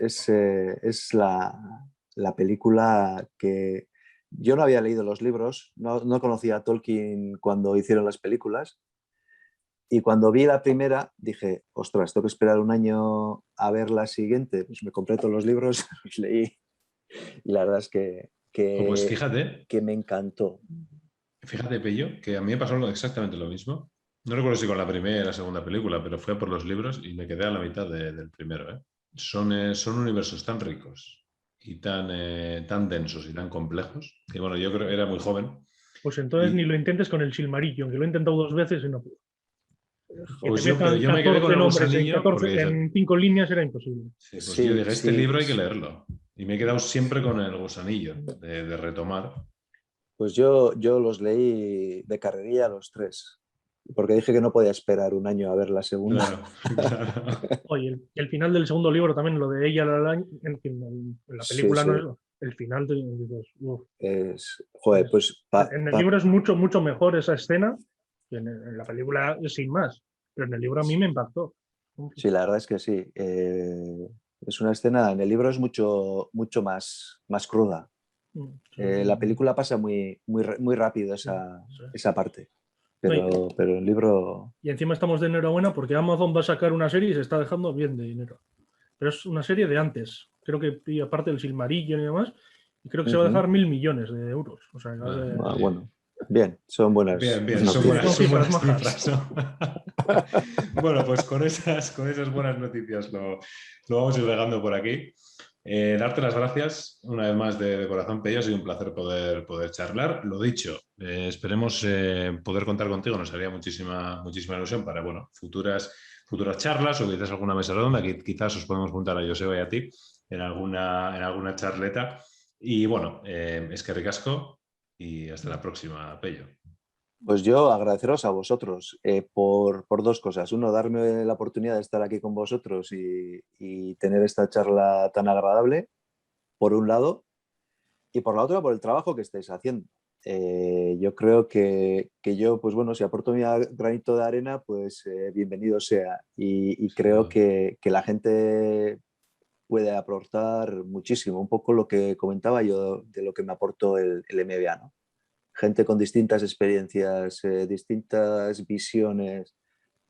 la película que yo no había leído los libros, no conocía a Tolkien cuando hicieron las películas. Y cuando vi la primera dije, ostras, tengo que esperar un año a ver la siguiente. Pues me compré todos los libros, los leí y la verdad es Pues fíjate, que me encantó. fíjate, Pello, que a mí me pasó exactamente lo mismo. No recuerdo si con la primera o la segunda película, pero fue por los libros y me quedé a la mitad del primero, ¿eh? Son universos tan ricos y tan densos y tan complejos que, bueno, yo creo que era muy joven. Pues entonces ni Y, lo intentes con el Silmarillion, que lo he intentado 2 veces y no pude. Que te pues pero metan yo me quedé con 14 el nombres en gusanillo 14, porque dije, en 5 líneas era imposible. sí, pues yo Sí, dije, este sí. libro hay que leerlo. Y me he quedado siempre con el gusanillo de retomar. Pues yo los leí de carrerilla los tres, porque dije que no podía esperar un año a ver la segunda. Claro, claro. Oye, el final del segundo libro también, lo de ella, en la Sí, película no sí. es el final de, dices, uf, Joder, pues en el libro es mucho mejor esa escena que en la película sin más, pero en el libro a mí me impactó. sí, la verdad es que sí. Es una escena, en el libro es mucho más cruda. La película pasa muy rápido esa parte, No, y, pero el libro... y encima estamos de enhorabuena porque Amazon va a sacar una serie y se está dejando bien de dinero. Pero es una serie de antes. Creo que y aparte del Silmarillion y demás, y creo que se va a dejar 1.000 millones de euros. O sea, Sí. Bueno, bien, son buenas Bien, bien, son noticias. son cifras buenas majas. cifras, ¿no? Bueno, pues con esas buenas noticias lo vamos a ir dejando por aquí. Darte las gracias una vez más de corazón, Pello. Ha sido un placer poder charlar. Lo dicho, esperemos poder contar contigo. Nos haría muchísima ilusión para bueno, futuras charlas o quizás alguna mesa redonda. Que quizás os podemos juntar a Joseba y a ti en alguna charleta. Y bueno, es que ricasco y hasta la próxima, Pello. Pues yo agradeceros a vosotros por dos cosas. Uno, darme la oportunidad de estar aquí con vosotros y tener esta charla tan agradable, por un lado, y por la otra, por el trabajo que estáis haciendo. Yo creo que yo, pues bueno, si aporto mi granito de arena, pues bienvenido sea. Y creo que la gente puede aportar muchísimo. Un poco lo que comentaba yo de lo que me aportó el MBA, ¿no? Gente con distintas experiencias, distintas visiones.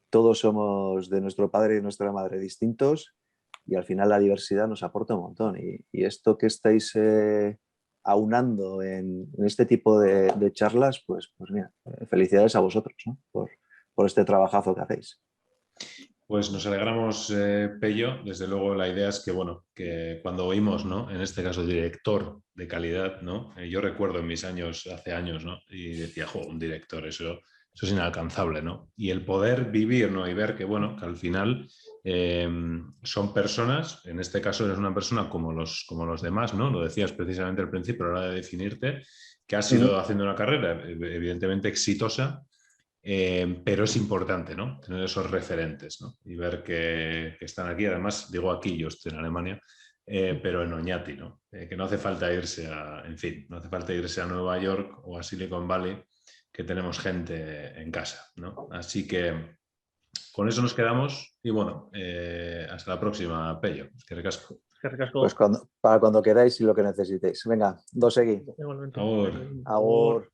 Todos somos de nuestro padre y nuestra madre distintos y al final la diversidad nos aporta un montón. Y esto que estáis aunando en este tipo de charlas, pues mira, felicidades a vosotros, ¿no? por este trabajazo que hacéis. Pues nos alegramos, Pello. Desde luego la idea es que, bueno, que cuando oímos, ¿no? En este caso, director de calidad, ¿no? Yo recuerdo en mis años, hace años, ¿no? Y decía, jo, un director, eso es inalcanzable, ¿no? Y el poder vivir, ¿no? Y ver que, bueno, que al final son personas, en este caso eres una persona como los demás, ¿no? Lo decías precisamente al principio a la hora de definirte, que has ido haciendo una carrera evidentemente exitosa. Pero es importante, ¿no? Tener esos referentes, ¿no? Y ver que están aquí. Además, digo aquí, yo estoy en Alemania, pero en Oñati, ¿no? Que no hace falta irse en fin, no hace falta irse a Nueva York o a Silicon Valley, que tenemos gente en casa, ¿no? Así que con eso nos quedamos y bueno, hasta la próxima, Pello. Que recasco. Pues para cuando queráis y lo que necesitéis. Venga, dos seguí. Igualmente. Agur. Agur.